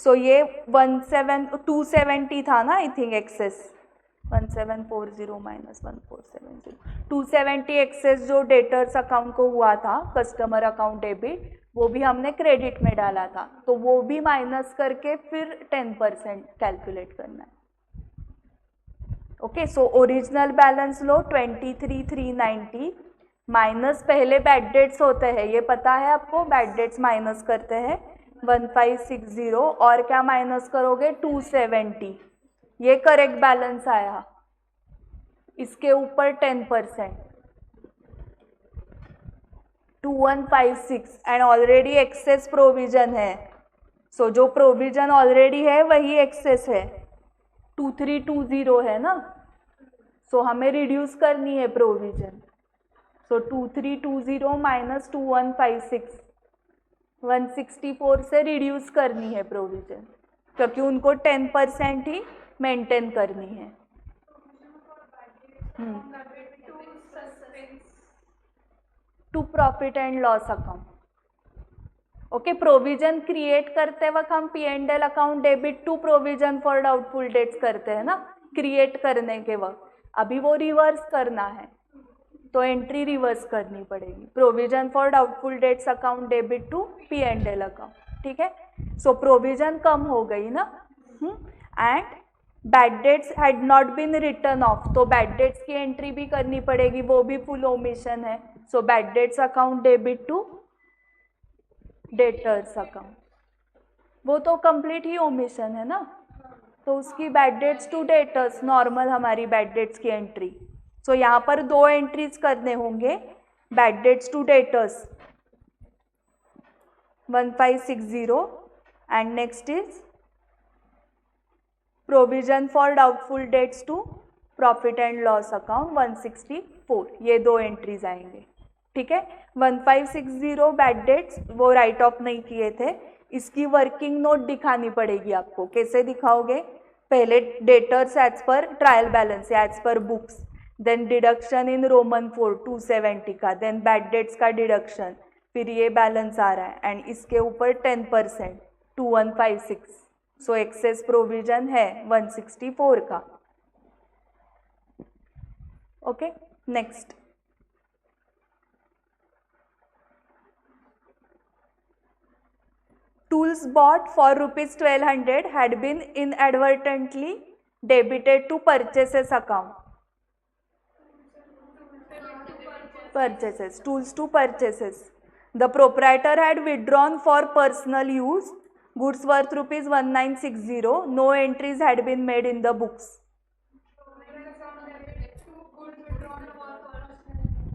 सो ये 270 था ना, I think excess 1740 minus 1470, 270 excess जो डेटर्स अकाउंट को हुआ था, कस्टमर अकाउंट डेबिट, वो भी हमने क्रेडिट में डाला था, तो वो भी माइनस करके फिर 10% कैलकुलेट करना है. ओके, सो ओरिजिनल बैलेंस लो 23,390 माइनस पहले बैड डेट्स होते हैं, ये पता है आपको, बैड डेट्स माइनस करते हैं 1560 और क्या माइनस करोगे 270. ये करेक्ट बैलेंस आया. इसके ऊपर 10% 2156 एंड ऑलरेडी एक्सेस प्रोविजन है. सो जो प्रोविजन ऑलरेडी है वही एक्सेस है, 2320 है ना. सो हमें रिड्यूस करनी है प्रोविजन. सो 2320 माइनस 2156, 164 से रिड्यूस करनी है प्रोविजन, क्योंकि उनको 10% ही मेंटेन करनी है. To profit and loss account. Okay, provision create करते वक्त हम P&L account debit to provision for doubtful debts करते हैं ना, क्रिएट करने के वक्त. अभी वो रिवर्स करना है तो एंट्री रिवर्स करनी पड़ेगी। Provision for doubtful debts account debit to P&L account, ठीक है। सो प्रोविजन कम हो गई ना, and bad debts had not been written off, तो बैड डेट्स की एंट्री भी करनी पड़ेगी, वो भी फुल ओमिशन है। So bad debts account debit to debtors account, वो तो कंप्लीट ही ओमिशन है ना, तो उसकी bad debts to debtors normal हमारी बैड डेट्स की एंट्री। सो यहाँ पर दो एंट्रीज करने होंगे, bad debts to debtors 1560 and next is provision for doubtful debts to profit and loss account 164, ये दो एंट्रीज आएंगे, ठीक है। 1560 बैड डेट्स वो राइट ऑफ नहीं किए थे, इसकी वर्किंग नोट दिखानी पड़ेगी आपको। कैसे दिखाओगे? पहले debtors as per trial balance as per books, then deduction in roman 4 270 का, देन बैड डेट्स का डिडक्शन, फिर ये बैलेंस आ रहा है एंड इसके ऊपर 10% 2156, सो एक्सेस प्रोविजन है 164 का। Okay, next tools bought for ₹1200 had been inadvertently debited to purchases account. Purchases, tools to purchases. The proprietor had withdrawn for personal use goods worth ₹1960. No entries had been made in the books.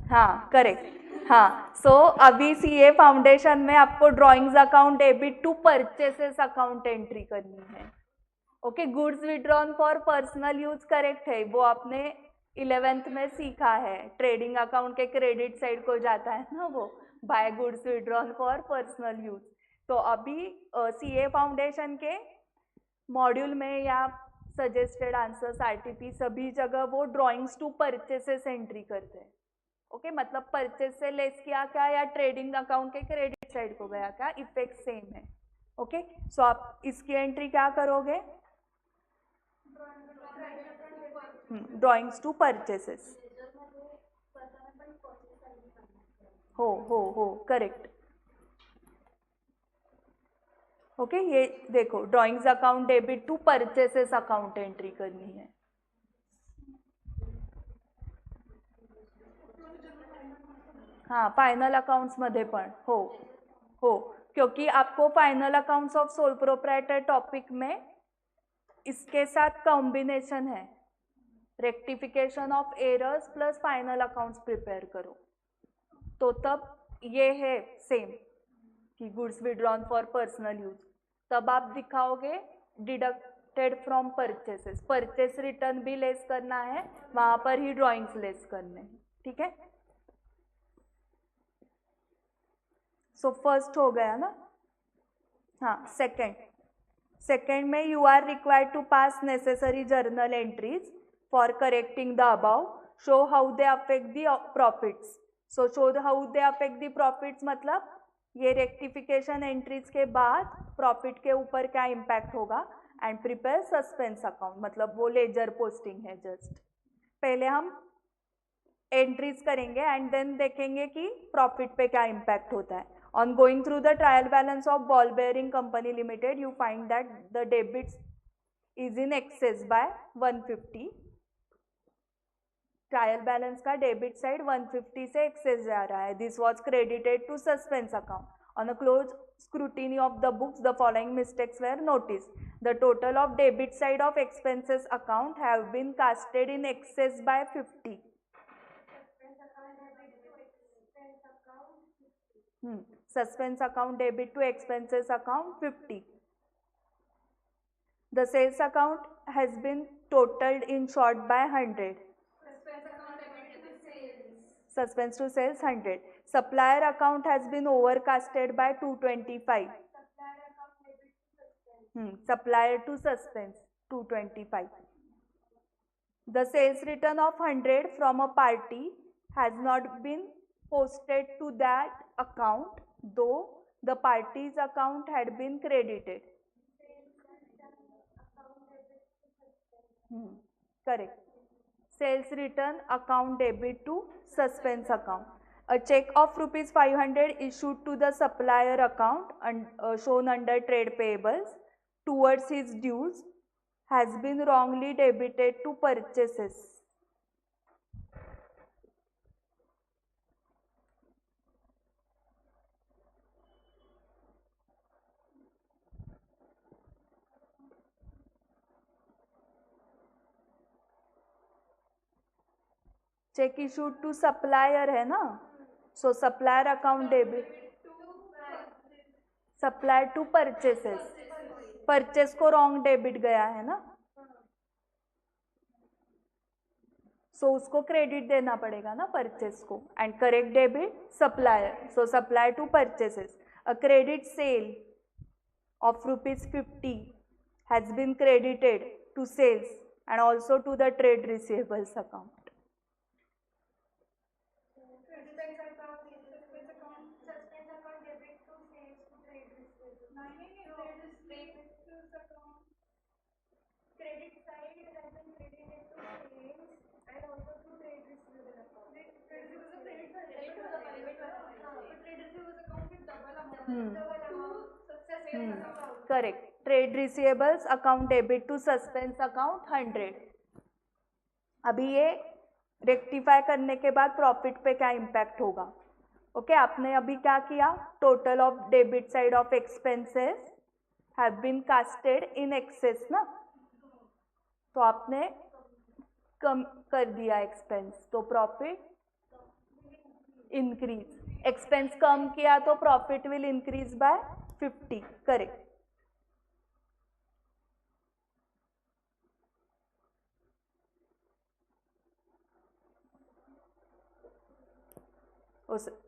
हाँ, correct. हाँ, so अभी CA foundation में आपको drawings account debit to purchases account entry करनी है। Okay, goods withdrawn for personal use correct है, वो आपने 11th में सीखा है। ट्रेडिंग अकाउंट के क्रेडिट साइड को जाता है ना वो, by goods withdrawn for personal use. तो अभी सीए फाउंडेशन के मॉड्यूल में या सजेस्टेड आंसर्स आरटीपी सभी जगह वो ड्रॉइंग्स टू परचेसेस एंट्री करते हैं। ओके, मतलब परचेस से लेस किया क्या या ट्रेडिंग अकाउंट के क्रेडिट साइड को गया क्या, इफेक्ट सेम है। ओके, सो आप इसकी एंट्री क्या करोगे? Drawings to purchases. हो करेक्ट। ओके, ये देखो drawings account debit to purchases account entry करनी है। हाँ, फायनल अकाउंट्स मध्ये पण हो, क्योंकि आपको final accounts of sole proprietor topic में इसके साथ कॉम्बिनेशन है, rectification of errors plus final accounts prepare करो, तो तब ये है सेम कि goods withdrawn for personal use, तब आप दिखाओगे deducted from purchases, purchase return भी लेस करना है, वहां पर ही ड्रॉइंग्स लेस करने हैं, ठीक है। सो फर्स्ट हो गया ना। हाँ, सेकेंड में you are required to pass necessary journal entries for correcting the above, show how they affect the profits. So show how they affect the profits मतलब ये रेक्टिफिकेशन एंट्रीज के बाद प्रॉफिट के ऊपर क्या इम्पैक्ट होगा, एंड प्रिपेयर सस्पेंस अकाउंट, मतलब वो लेजर पोस्टिंग है। जस्ट पहले हम एंट्रीज करेंगे एंड देन देखेंगे कि प्रॉफिट पे क्या इम्पैक्ट होता है। On going through the trial balance of Ball Bearing Company Limited, you find that the debits is in excess by 150. Trial balance का डेबिट साइड 150 से एक्सेस जा रहा है। This was credited to suspense account. On a close scrutiny of the books, the following mistakes were noticed. The total of debit side of expenses account have been casted in excess by 50. Suspense account debit to expenses account 50. The sales account has been totaled in short by 100. Suspense to sales 100. Supplier account has been overcasted by 225. Supplier to suspense 225. The sales return of 100 from a party has not been posted to that account, though the party's account had been credited. Correct. Sales return account debit to suspense account. A check of rupees 500 issued to the supplier account and shown under trade payables towards his dues has been wrongly debited to purchases. Cheque issued to supplier है ना, so supplier account debit, supplier to purchases, purchase को wrong debit गया है ना, सो उसको credit देना पड़ेगा ना परचेस को, and correct debit supplier, so supplier to purchases. A credit sale of rupees 50 has been credited to sales and also to the trade receivables account. Correct. Trade receivables account debit to suspense account 100. अभी ये rectify करने के बाद profit पे क्या impact होगा. Okay, आपने अभी क्या किया, total of debit side of expenses have been casted in excess ना, तो आपने कम कर दिया एक्सपेंस, तो प्रॉफिट इंक्रीज. एक्सपेंस कम किया तो profit will increase by 50. Correct.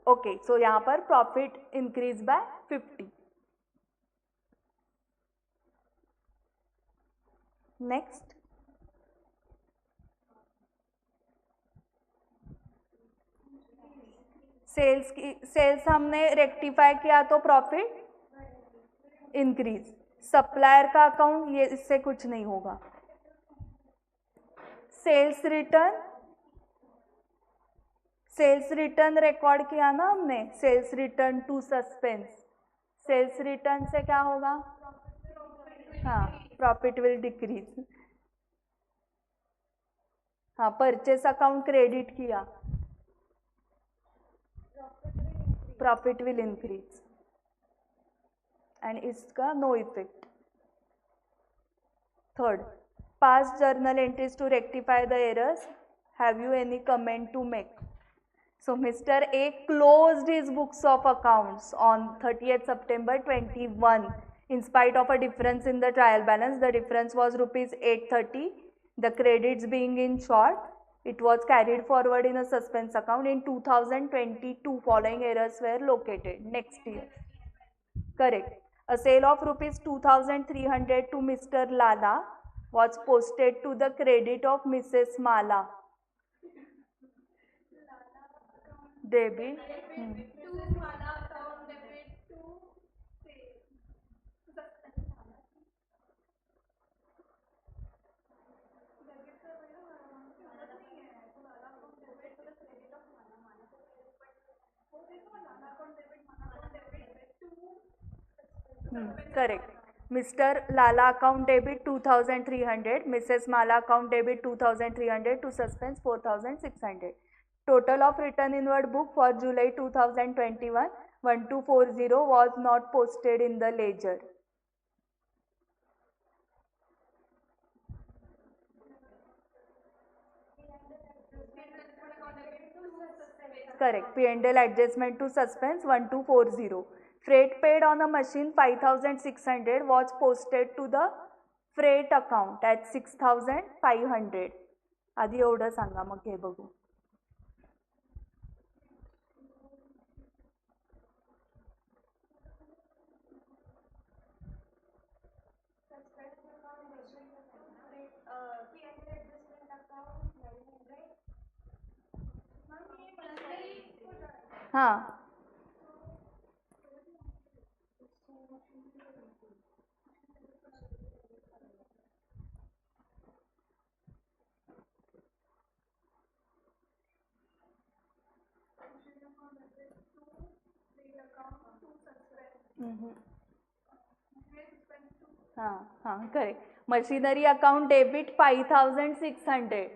Okay, so यहाँ पर profit increase by 50. Next, sales हमने रेक्टिफाई किया तो प्रॉफिट इंक्रीज. सप्लायर का अकाउंट, ये इससे कुछ नहीं होगा. सेल्स रिटर्न रिकॉर्ड किया ना हमने, sales return to suspense. Sales return से क्या होगा, हाँ, प्रॉफिट विल डिक्रीज. हाँ, परचेस अकाउंट क्रेडिट किया, प्रॉफिट विल इंक्रीज, एंड इसका no effect. Third, past journal entries to rectify the errors. Have you any comment to make? So Mr. A closed his books of accounts on 30th September 21 in spite of a difference in the trial balance. The difference was rupees 830. The credits being in short, it was carried forward in a suspense account. In 2022 following errors were located. Next year. Correct. A sale of rupees 2300 to Mr. Lala was posted to the credit of Mrs. Mala. Debit. Correct. Mr. Lala account debit 2300, Mrs. Mala account debit 2300 to suspense 4600. Total of return inward book for July 2021 1240 was not posted in the ledger. Correct. P&L adjustment to suspense 1240. Freight paid on a machine 5600 was posted to the freight account at 6500. आधी एवढं सांगा, मग हे बघू. हाँ, हाँ हाँ correct. Machinery account debit 5600.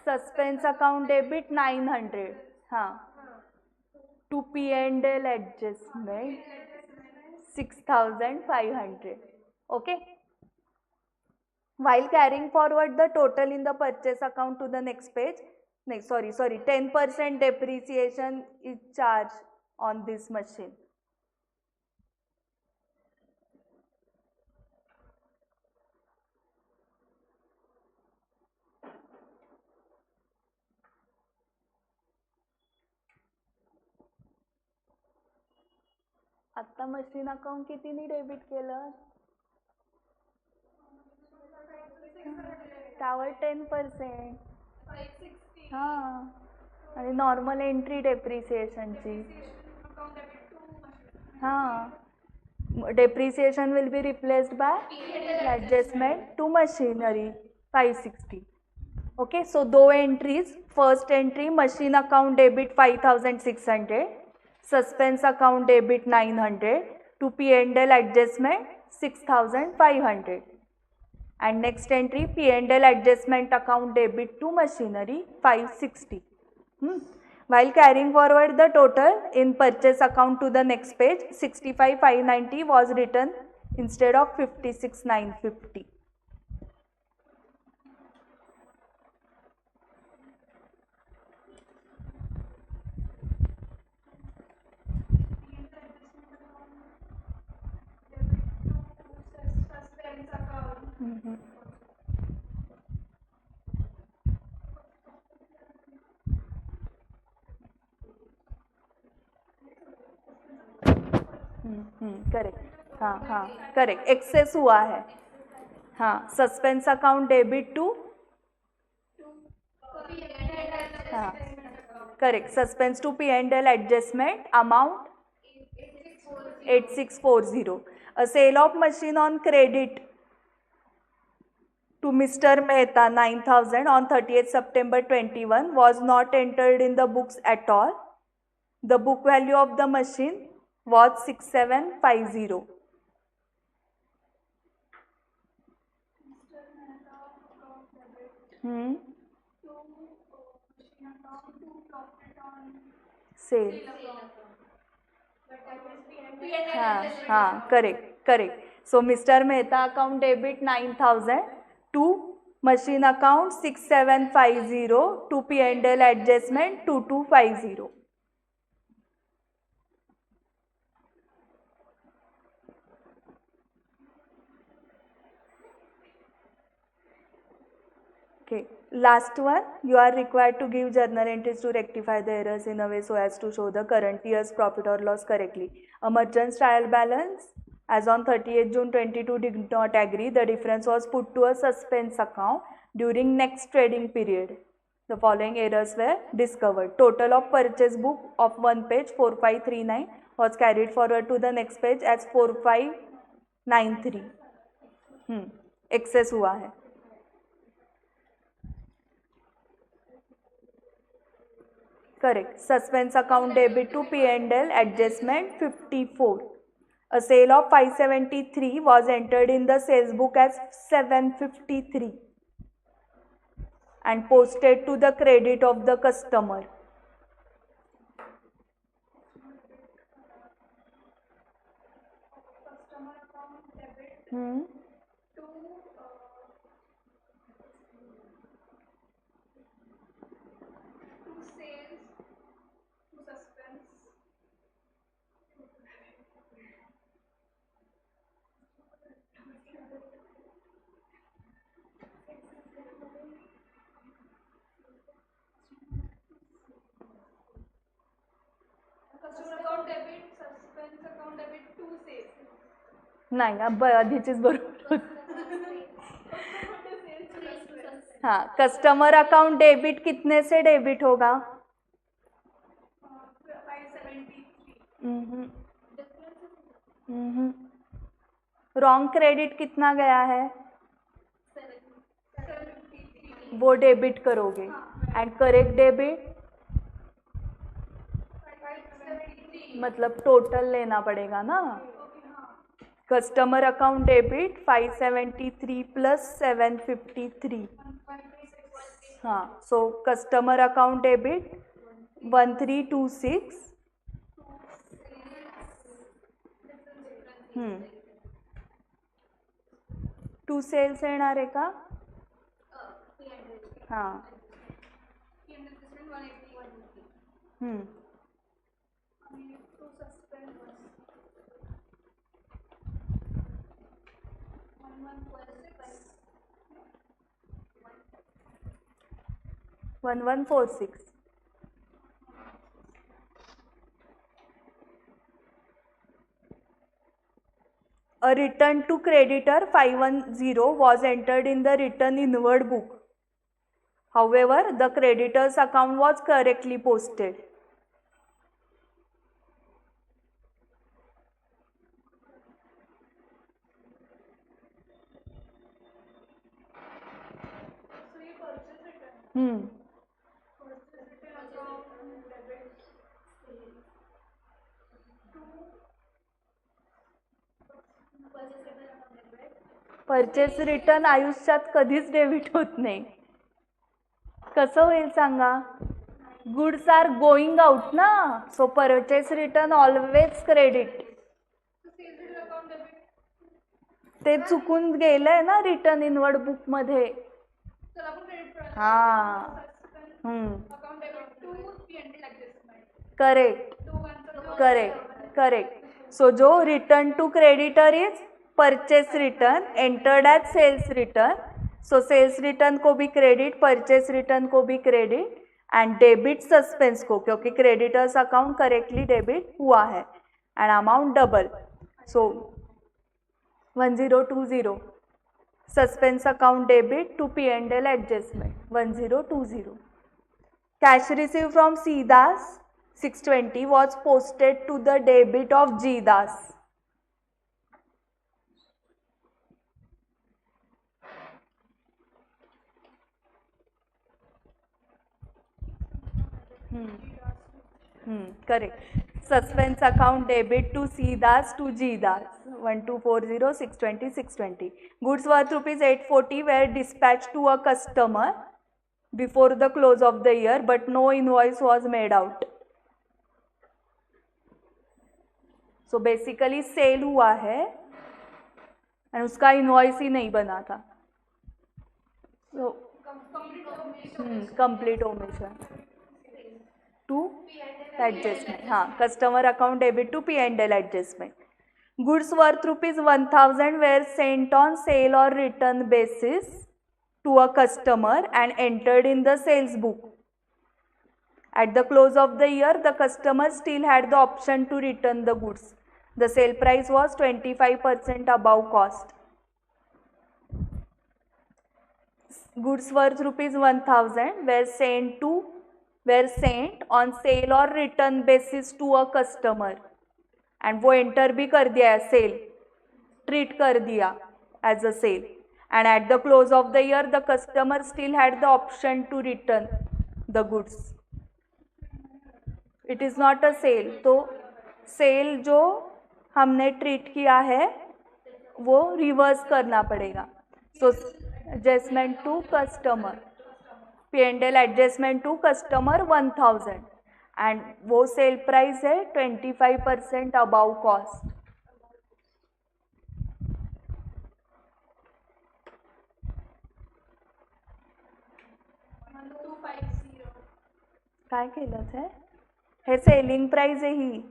Suspense account debit 900. हाँ. To P and L adjustment 6500. Okay. While carrying forward the total in the purchase account to the next page, 10% depreciation is charged on this machine. आता machine account कितीने debit केलं? त्यावर 10%. हां. आणि normal entry डेप्रिसिएशनची. हां. Depreciation will be replaced by adjustment to machinery 560. Okay, so दो entries. First entry machine account debit 5600, suspense account debit 900, to P&L adjustment 6500, and next entry P&L adjustment account debit to machinery 560. While carrying forward the total in purchase account to the next page, 65,590 was written instead of 56,950. Correct. हाँ हाँ correct. Excess हुआ है. हाँ. Suspense account debit to. हाँ correct. Suspense to P&L adjustment amount 8640. A sale of machine on credit to Mr. Mehta 9000 on 30th September 21 was not entered in the books at all. The book value of the machine was 6750. Sale. हाँ correct. So Mr. Mehta account debit 9000 to machine account 6750 to P&L adjustment 2250. Okay, last one, you are required to give journal entries to rectify the errors in a way so as to show the current year's profit or loss correctly. A merchant's trial balance as on 30th June 22 did not agree. The difference was put to a suspense account during next trading period. The following errors were discovered. Total of purchase book of one page 4539 was carried forward to the next page as 4593. Excess हुआ है. Correct. Suspense account debit to P&L adjustment 54. A sale of 573 was entered in the sales book as 753 and posted to the credit of the customer. नाही, अब आधीचीच बरोबर. हाँ, customer account debit कितने से debit होगा? 573. Wrong credit कितना गया है? वो डेबिट करोगे. एंड करेक्ट डेबिट मतलब टोटल लेना पड़ेगा ना। कस्टमर अकाउंट डेबिट 573 प्लस 753, हाँ, so customer account debit 1326, to sales येणार आहे का? हां, 1146. A return to creditor 510 was entered in the return inward book. However, the creditor's account was correctly posted. Purchase return आयुष्यात कधीच डेबिट होत नाही. कसं होईल सांगा? गुड्स आर गोइंग आउट ना, सो परचेस रिटर्न ऑलवेज क्रेडिट. ते चुकून गेलंय ना रिटर्न इनवर्ड बुक मध्ये. हा, करेक्ट करेक्ट करेक्ट. सो जो return to creditor is purchase return entered as sales return. So sales return को भी क्रेडिट, परचेस रिटर्न को भी क्रेडिट, एंड डेबिट सस्पेंस को, क्योंकि क्रेडिटर्स अकाउंट करेक्टली डेबिट हुआ है, and amount double. So 1020 suspense account debit to P&L adjustment 1020. Cash received from C Das 620 was posted to the debit of G Das. Correct. Suspense account debit to C Das to G Das 1240 620 620. Goods worth ₹840 were dispatched to a customer before the close of the year, but no invoice was made out. So basically sale हुआ है और उसका invoice ही नहीं बना था. So complete omission to adjustment. हाँ, customer account debit to P&L adjustment. Goods worth ₹1000 were sent on sale or return basis to a customer and entered in the sales book. At the close of the year, the customer still had the option to return the goods. The sale price was 25% above cost. Goods worth ₹1000 were sent on sale or return basis to a customer, and वो enter भी कर दिया है, sale treat कर दिया as a sale, and at the close of the year the customer still had the option to return the goods. It is not a sale. तो sale जो हमने ट्रीट किया है वो रिवर्स करना पड़ेगा. So adjustment to customer, P&L adjustment to customer 1000, and वो sale price है 25% अबाउ कॉस्ट. काय केलं ते? हे सेलिंग प्राइस आहे ही.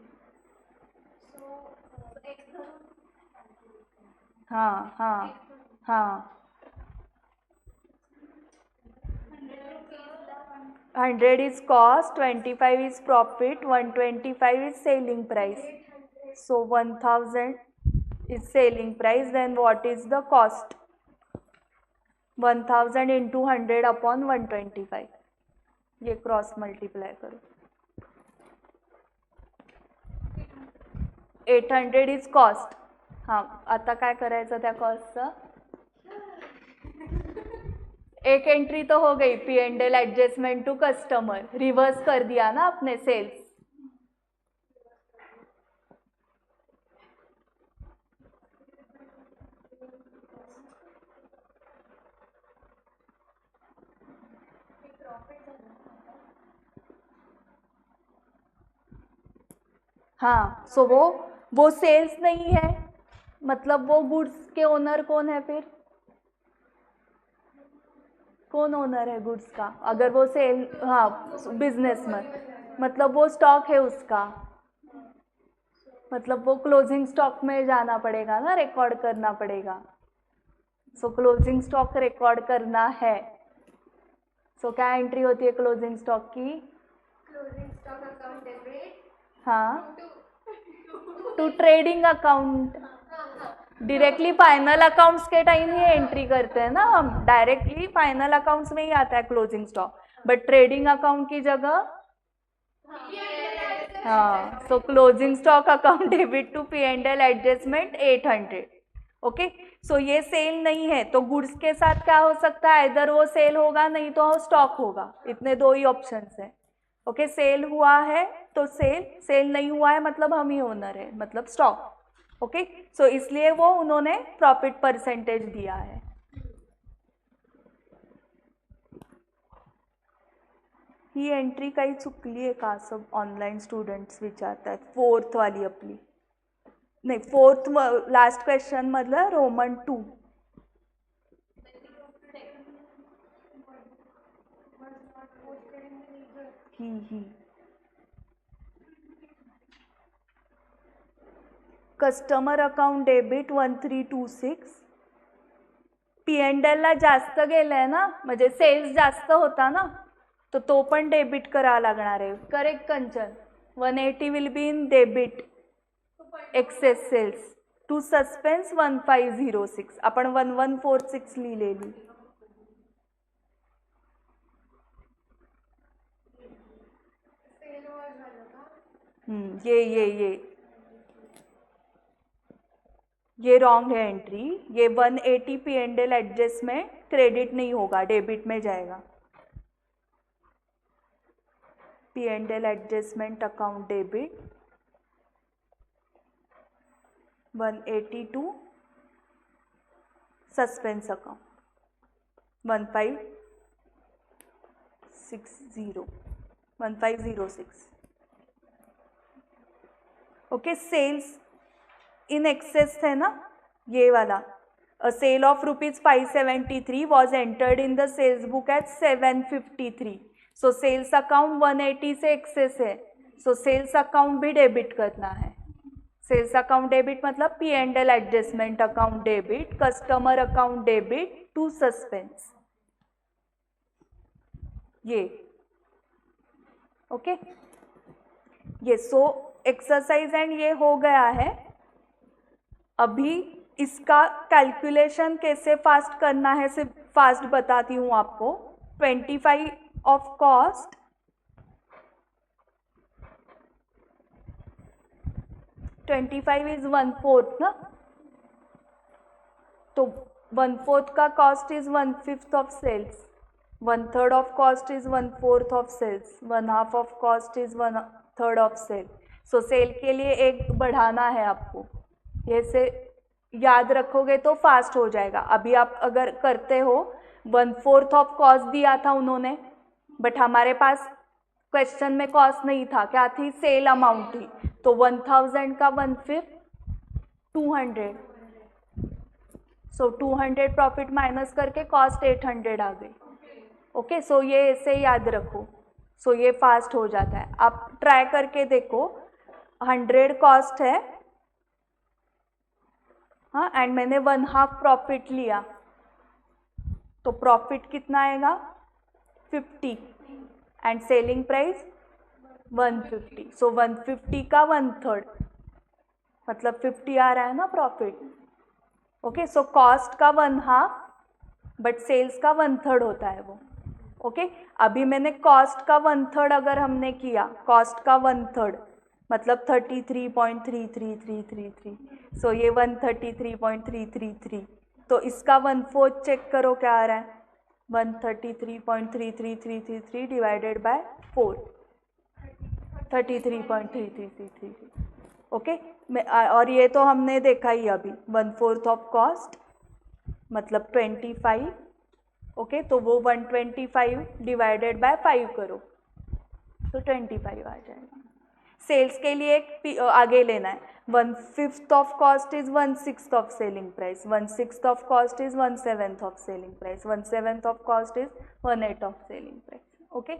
हाँ हाँ हाँ. 100 is cost, 25 is profit, 125 is selling price. So 1000 is selling price, then what is the cost? 1000 into 100 upon 125. ये क्रॉस मल्टीप्लाई करो. 800 इज कॉस्ट. हाँ, आता काय करायचं त्या कॉस्टचं? एक एंट्री तो हो गई, P&L adjustment to customer, reverse कर दिया ना आपने सेल्स. हाँ, सो वो सेल्स नहीं है, मतलब वो गुड्स के ओनर कौन है फिर? कौन ओनर है गुड्स का? अगर वो सेल, हाँ, बिजनेसमैन, मतलब वो स्टॉक है उसका, मतलब वो क्लोजिंग स्टॉक में जाना पड़ेगा ना, रिकॉर्ड करना पड़ेगा। सो क्लोजिंग स्टॉक रिकॉर्ड करना है। सो क्या एंट्री होती है क्लोजिंग स्टॉक की? क्लोजिंग स्टॉक अकाउंट डेबिट हाँ, to trading account. Directly final accounts के टाइम ही एंट्री करते हैं ना हम, डायरेक्टली फाइनल अकाउंट्स में ही आता है closing stock, but trading account की जगह, हाँ, so closing stock account debit to P&L adjustment 800। Okay, so ये सेल नहीं है, तो गुड्स के साथ क्या हो सकता है? इधर वो सेल होगा, नहीं तो स्टॉक होगा, इतने दो ही ऑप्शंस है। ओके, सेल हुआ है तो सेल, सेल नहीं हुआ है मतलब हम ही ओनर है, मतलब स्टॉक। ओके, सो इसलिए वो उन्होंने प्रॉफिट परसेंटेज दिया है। ही एंट्री काही चुकली आहे का असं ऑनलाईन स्टुडंट्स विचारतात, फोर्थ वाली आपली, नाही फोर्थ लास्ट क्वेश्चन मधलं रोमन 2। ही कस्टमर अकाउंट डेबिट 1326, P&L ला जास्त गेलंय ना, म्हणजे सेल्स जास्त होता ना, तो पण डेबिट करावा लागणार आहे। Correct Kanchan? 180 will be in debit excess sales to suspense 1506, आपण 1146 लिहिलेली। ये रॉन्ग है एंट्री, ये 180 P&L एडजस्टमेंट क्रेडिट नहीं होगा, डेबिट में जाएगा। P&L adjustment account debit 182 suspense account 1506। Okay, sales in excess है ना ये वाला, a sale of ₹573 was entered in the sales book at 753। So sales account 180 से एक्सेस है, सो सेल्स अकाउंट भी डेबिट करना है। सेल्स अकाउंट डेबिट मतलब P&L adjustment account debit, customer account debit to suspense, ये। ओके, ये so exercise and ये हो गया है। अभी इसका कैलकुलेशन कैसे फास्ट करना है सिर्फ फास्ट बताती हूँ आपको। 25 ऑफ कॉस्ट, 25 इज 1/4 ना, तो 1/4 का cost is 1/5 of sales, 1/3 of cost is 1/4 of sales, 1/2 of cost is 1/3 of sale. So sale के लिए एक बढ़ाना है आपको, ये से याद रखोगे तो फास्ट हो जाएगा। अभी आप अगर करते हो, 1/4 ऑफ कॉस्ट दिया था उन्होंने, बट हमारे पास क्वेश्चन में कॉस्ट नहीं था, क्या थी? सेल अमाउंट थी, तो 1000 का 1/5 200, सो 200 प्रॉफिट माइनस करके कॉस्ट 800 आ गई। ओके, सो ये ऐसे याद रखो, सो ये फास्ट हो जाता है। आप ट्राई करके देखो, 100 कॉस्ट है, हाँ, एंड मैंने 1/2 प्रॉफिट लिया, तो प्रॉफिट कितना आएगा? 50 एंड सेलिंग प्राइस 150, सो 150 का 1/3 मतलब 50 आ रहा है ना प्रॉफिट। ओके, सो कॉस्ट का 1/2 बट सेल्स का 1/3 होता है वो। ओके, अभी मैंने कॉस्ट का 1/3 अगर हमने किया, कॉस्ट का 1/3 मतलब 33.33333, सो ये 133.333, तो इसका 1/4 चेक करो क्या आ रहा है? 133.33333 डिवाइडेड बाय 4, 33.33333। ओके, और ये तो हमने देखा ही अभी, 1/4 ऑफ कॉस्ट मतलब 25। ओके, तो वो 125 डिवाइडेड बाय 5 करो तो 25 आ जाएगा। सेल्स के लिए एक आगे लेना है, 1/5 of cost is 1/6 of selling price, 1/6 of cost is 1/7 of selling price, 1/7 of cost is 1/8 of selling price. Okay,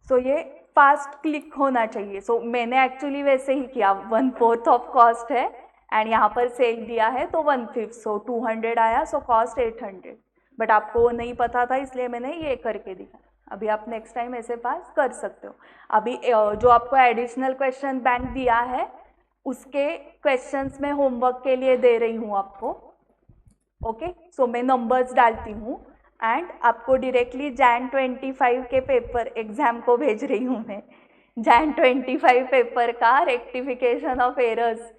so ये फास्ट क्लिक होना चाहिए. सो मैंने एक्चुअली वैसे ही किया, 1/4 ऑफ कॉस्ट है एंड यहाँ पर सेल दिया है तो 1/5, सो 200 आया, सो कॉस्ट 800. बट आपको वो नहीं पता था इसलिए मैंने ये करके दिखाया. अभी आप नेक्स्ट टाइम ऐसे पास कर सकते हो. अभी जो आपको एडिशनल क्वेश्चन बैंक दिया है उसके क्वेश्चंस मैं होमवर्क के लिए दे रही हूँ आपको. ओके, सो मैं नंबर्स डालती हूँ एंड आपको डायरेक्टली Jan 25 के पेपर एग्जाम को भेज रही हूँ मैं. Jan 25 पेपर का रेक्टिफिकेशन ऑफ एरर्स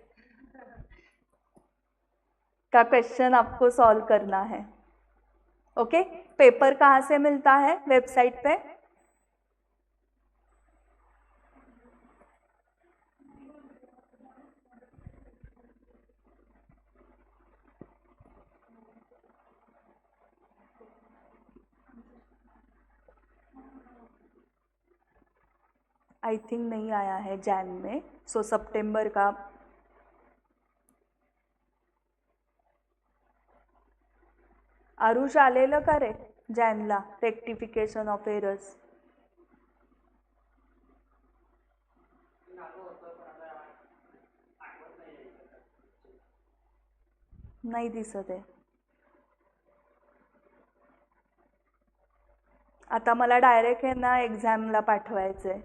का क्वेश्चन आपको सॉल्व करना है. ओके, पेपर कहाँ से मिलता है? वेबसाइट पे. आई थिंक नहीं आया है जैन में, सो सितंबर का. आरुष आलेलं का रे जॅनला रेक्टिफिकेशन ऑफ एरर्स? नाही दिसत आहे. आता मला डायरेक्ट आहे ना एक्झामला पाठवायचं आहे.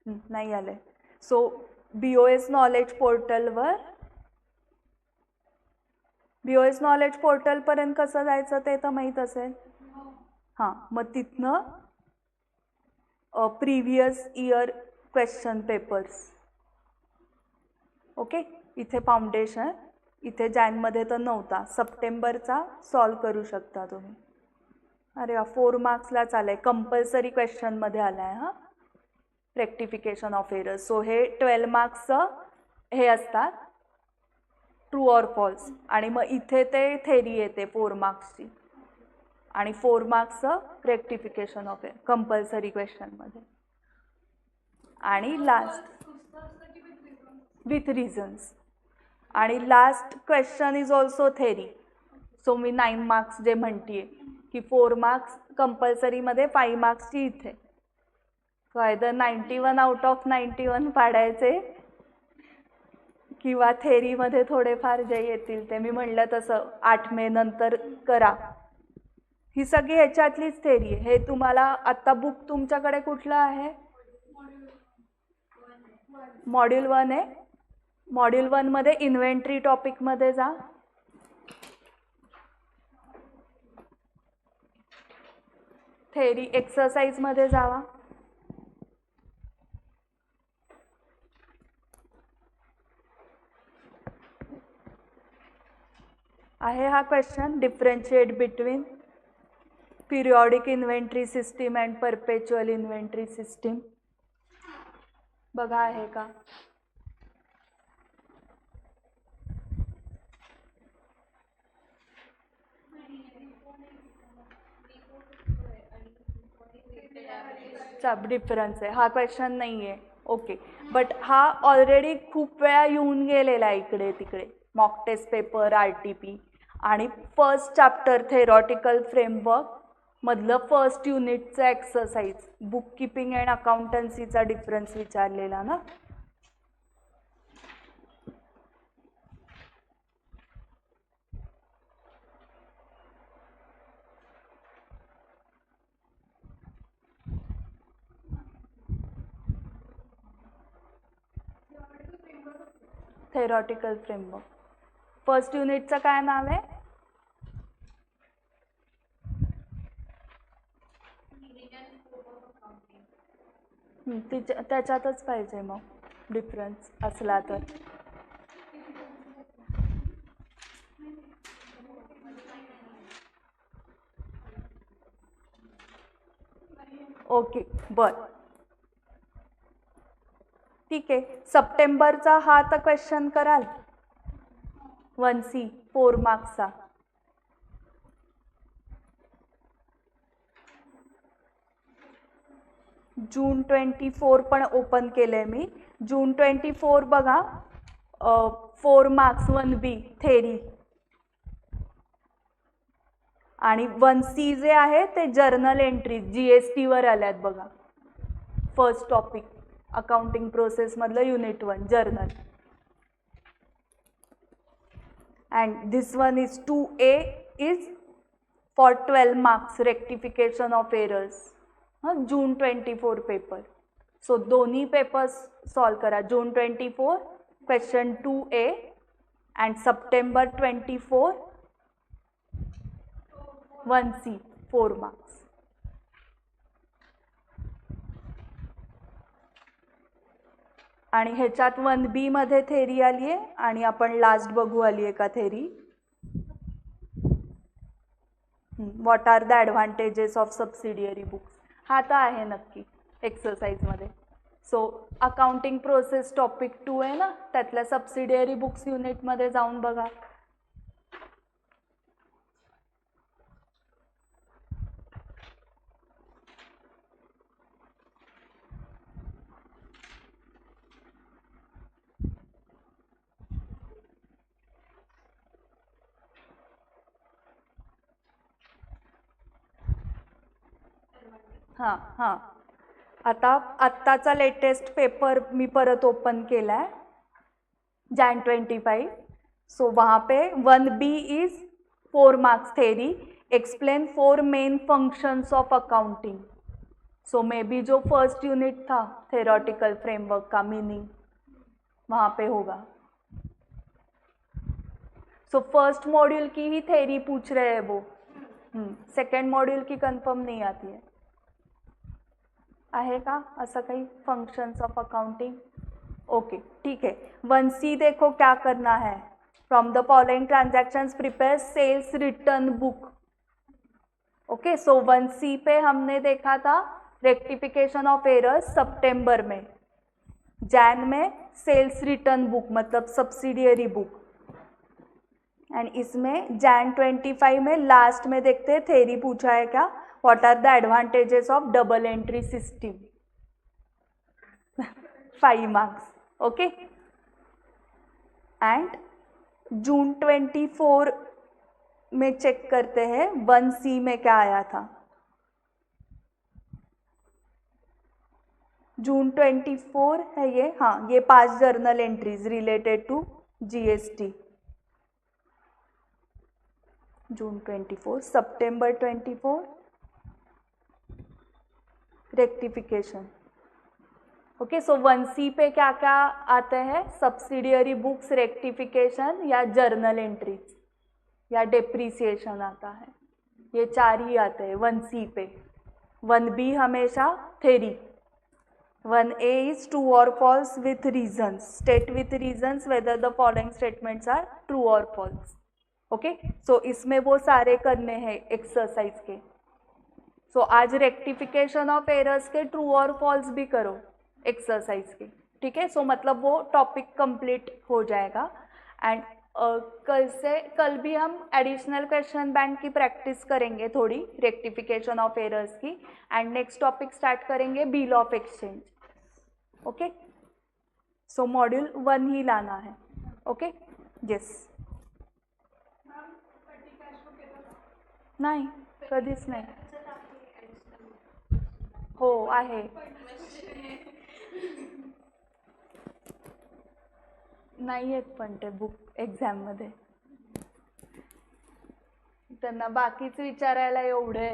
नाही आले. सो BOS नॉलेज पोर्टलवर, BOS नॉलेज पोर्टलपर्यंत कसं जायचं ते तर माहीत असेल. हां, मग तिथनं previous year question papers. Okay, इथे फाउंडेशन, इथे जॅनमध्ये तर नव्हता, सप्टेंबरचा सॉल्व करू शकता तुम्ही. अरे वा, 4 मार्क्सलाच आलं आहे, कंपल्सरी क्वेश्चनमध्ये आलं आहे. हां, रेक्टिफिकेशन ऑफ एरर्स. सो हे 12 मार्क्सचं हे असतात, ट्रू ऑर फॉल्स, आणि मग इथे ते थेरी येते 4 मार्क्सची, आणि 4 मार्क्सचं रेक्टिफिकेशन ऑफ एरर कंपल्सरी क्वेश्चनमध्ये. आणि लास्ट विथ रिझन्स, आणि last question is also theory. So मी 9 मार्क्स जे म्हणतीये की 4 मार्क्स कंपल्सरीमध्ये, 5 मार्क्सची इथे. आयदर 91 आउट ऑफ 91 पाडायचे किंवा थेरीमध्ये थोडेफार जे येतील ते. मी म्हणलं तसं 8 मे नंतर करा. ही सगळी ह्याच्यातलीच थेरी आहे. हे तुम्हाला आत्ता बुक तुमच्याकडे कुठलं आहे? मॉड्यूल 1 आहे. मॉड्यूल 1 मध्ये इन्व्हेंटरी टॉपिकमध्ये जा. थेरी एक्सरसाइजमध्ये जावा. आहे हा question, differentiate between periodic inventory system and परपेच्युअल inventory system. बघा आहे का? सब डिफरन्स आहे. हा क्वेश्चन नाही आहे. ओके, बट हा ऑलरेडी खूप वेळा येऊन गेलेला आहे इकडे तिकडे, मॉक टेस्ट पेपर, RTP. आणि फर्स्ट चॅप्टर थेरॉटिकल फ्रेमवर्क मधलं फर्स्ट युनिटचं एक्सरसाइज, बुक किपिंग अँड अकाउंटन्सीचा डिफरन्स विचारलेला ना. थेरॉटिकल फ्रेमवर्क फर्स्ट युनिटचं काय नाव आहे? त्याच्यातच पाहिजे मग डिफरन्स असला तर. ओके, बर, ठीक आहे. सप्टेंबरचा हा तर क्वेश्चन कराल 1C 4 मार्क्सचा. जून 24 पण ओपन केलंय मी. जून 24 बघा, 4 मार्क्स 1B थेरी आणि 1C जे आहे ते जर्नल एंट्रीज GST वर आल्यात बघा. फर्स्ट टॉपिक अकाउंटिंग प्रोसेस मधलं unit 1 journal. and this one is 2A is for 12 marks rectification of errors. June 24 paper. So दोन्ही papers solve करा. June 24 question 2A and September 24 1C 4 marks. आणि ह्याच्यात 1B मध्ये theory आली आहे आणि आपण लास्ट बघू आली आहे का theory. What are the advantages of subsidiary books, हा तर आहे नक्की एक्सरसाइजमध्ये. सो अकाउंटिंग प्रोसेस टॉपिक 2 आहे ना, त्यातल्या सबसिडियरी बुक्स युनिटमध्ये जाऊन बघा. हां हां, आत्ताचा लेटेस्ट पेपर मी परत ओपन केला है Jan 25. सो वहाँ पे 1B is 4 marks theory, explain 4 main functions of accounting. So may be जो फर्स्ट यूनिट था थेरोटिकल फ्रेमवर्क का मीनिंग वहाँ पे होगा. सो फर्स्ट मॉड्यूल की ही थेरी पूछ रहे हैं वो, सेकेंड मॉड्यूल की कंफर्म नहीं आती है. आहे का असं काही फंक्शंस ऑफ अकाउंटिंग. ओके ठीक है. 1C देखो क्या करना है. From the following transactions prepare sales return book. Okay, so 1C पे हमने देखा था रेक्टिफिकेशन ऑफ एरर्स सितंबर में. जैन में सेल्स रिटर्न बुक मतलब सब्सिडियरी बुक. एंड इसमें Jan 25 में लास्ट में देखते हैं थेरी पूछा है क्या, what are the advantages of double entry system. 5 marks. Okay. And June 24 में चेक करते हैं 1C में क्या आया था. जून 24 है ये, हाँ ये 5 journal entries related to GST. June 24, सितंबर 24 रेक्टिफिकेशन. ओके, सो 1C पे क्या क्या आते हैं, सब्सिडियरी बुक्स रेक्टिफिकेशन या जर्नल एंट्रीज या डेप्रीसिएशन आता है. ये 4 ही आते हैं 1C पे. 1B हमेशा theory. 1A is true or false with reasons. State with reasons whether the following statements are true or false. Okay, so इसमें वो सारे करने हैं एक्सरसाइज के. सो आज रेक्टिफिकेशन ऑफ एरर्स के ट्रू और फॉल्स भी करो एक्सरसाइज के. ठीक है, सो मतलब वो टॉपिक कंप्लीट हो जाएगा. एंड कल भी हम एडिशनल क्वेश्चन बैंक की प्रैक्टिस करेंगे थोड़ी रेक्टिफिकेशन ऑफ एरर्स की. एंड नेक्स्ट टॉपिक स्टार्ट करेंगे bill of exchange. Okay, so module 1 ही लाना है. Okay, yes. नाही, कधीच नाही. हो आहे. नाही आहेत पण ते बुक एक्झाममध्ये. त्यांना बाकीच विचारायला एवढे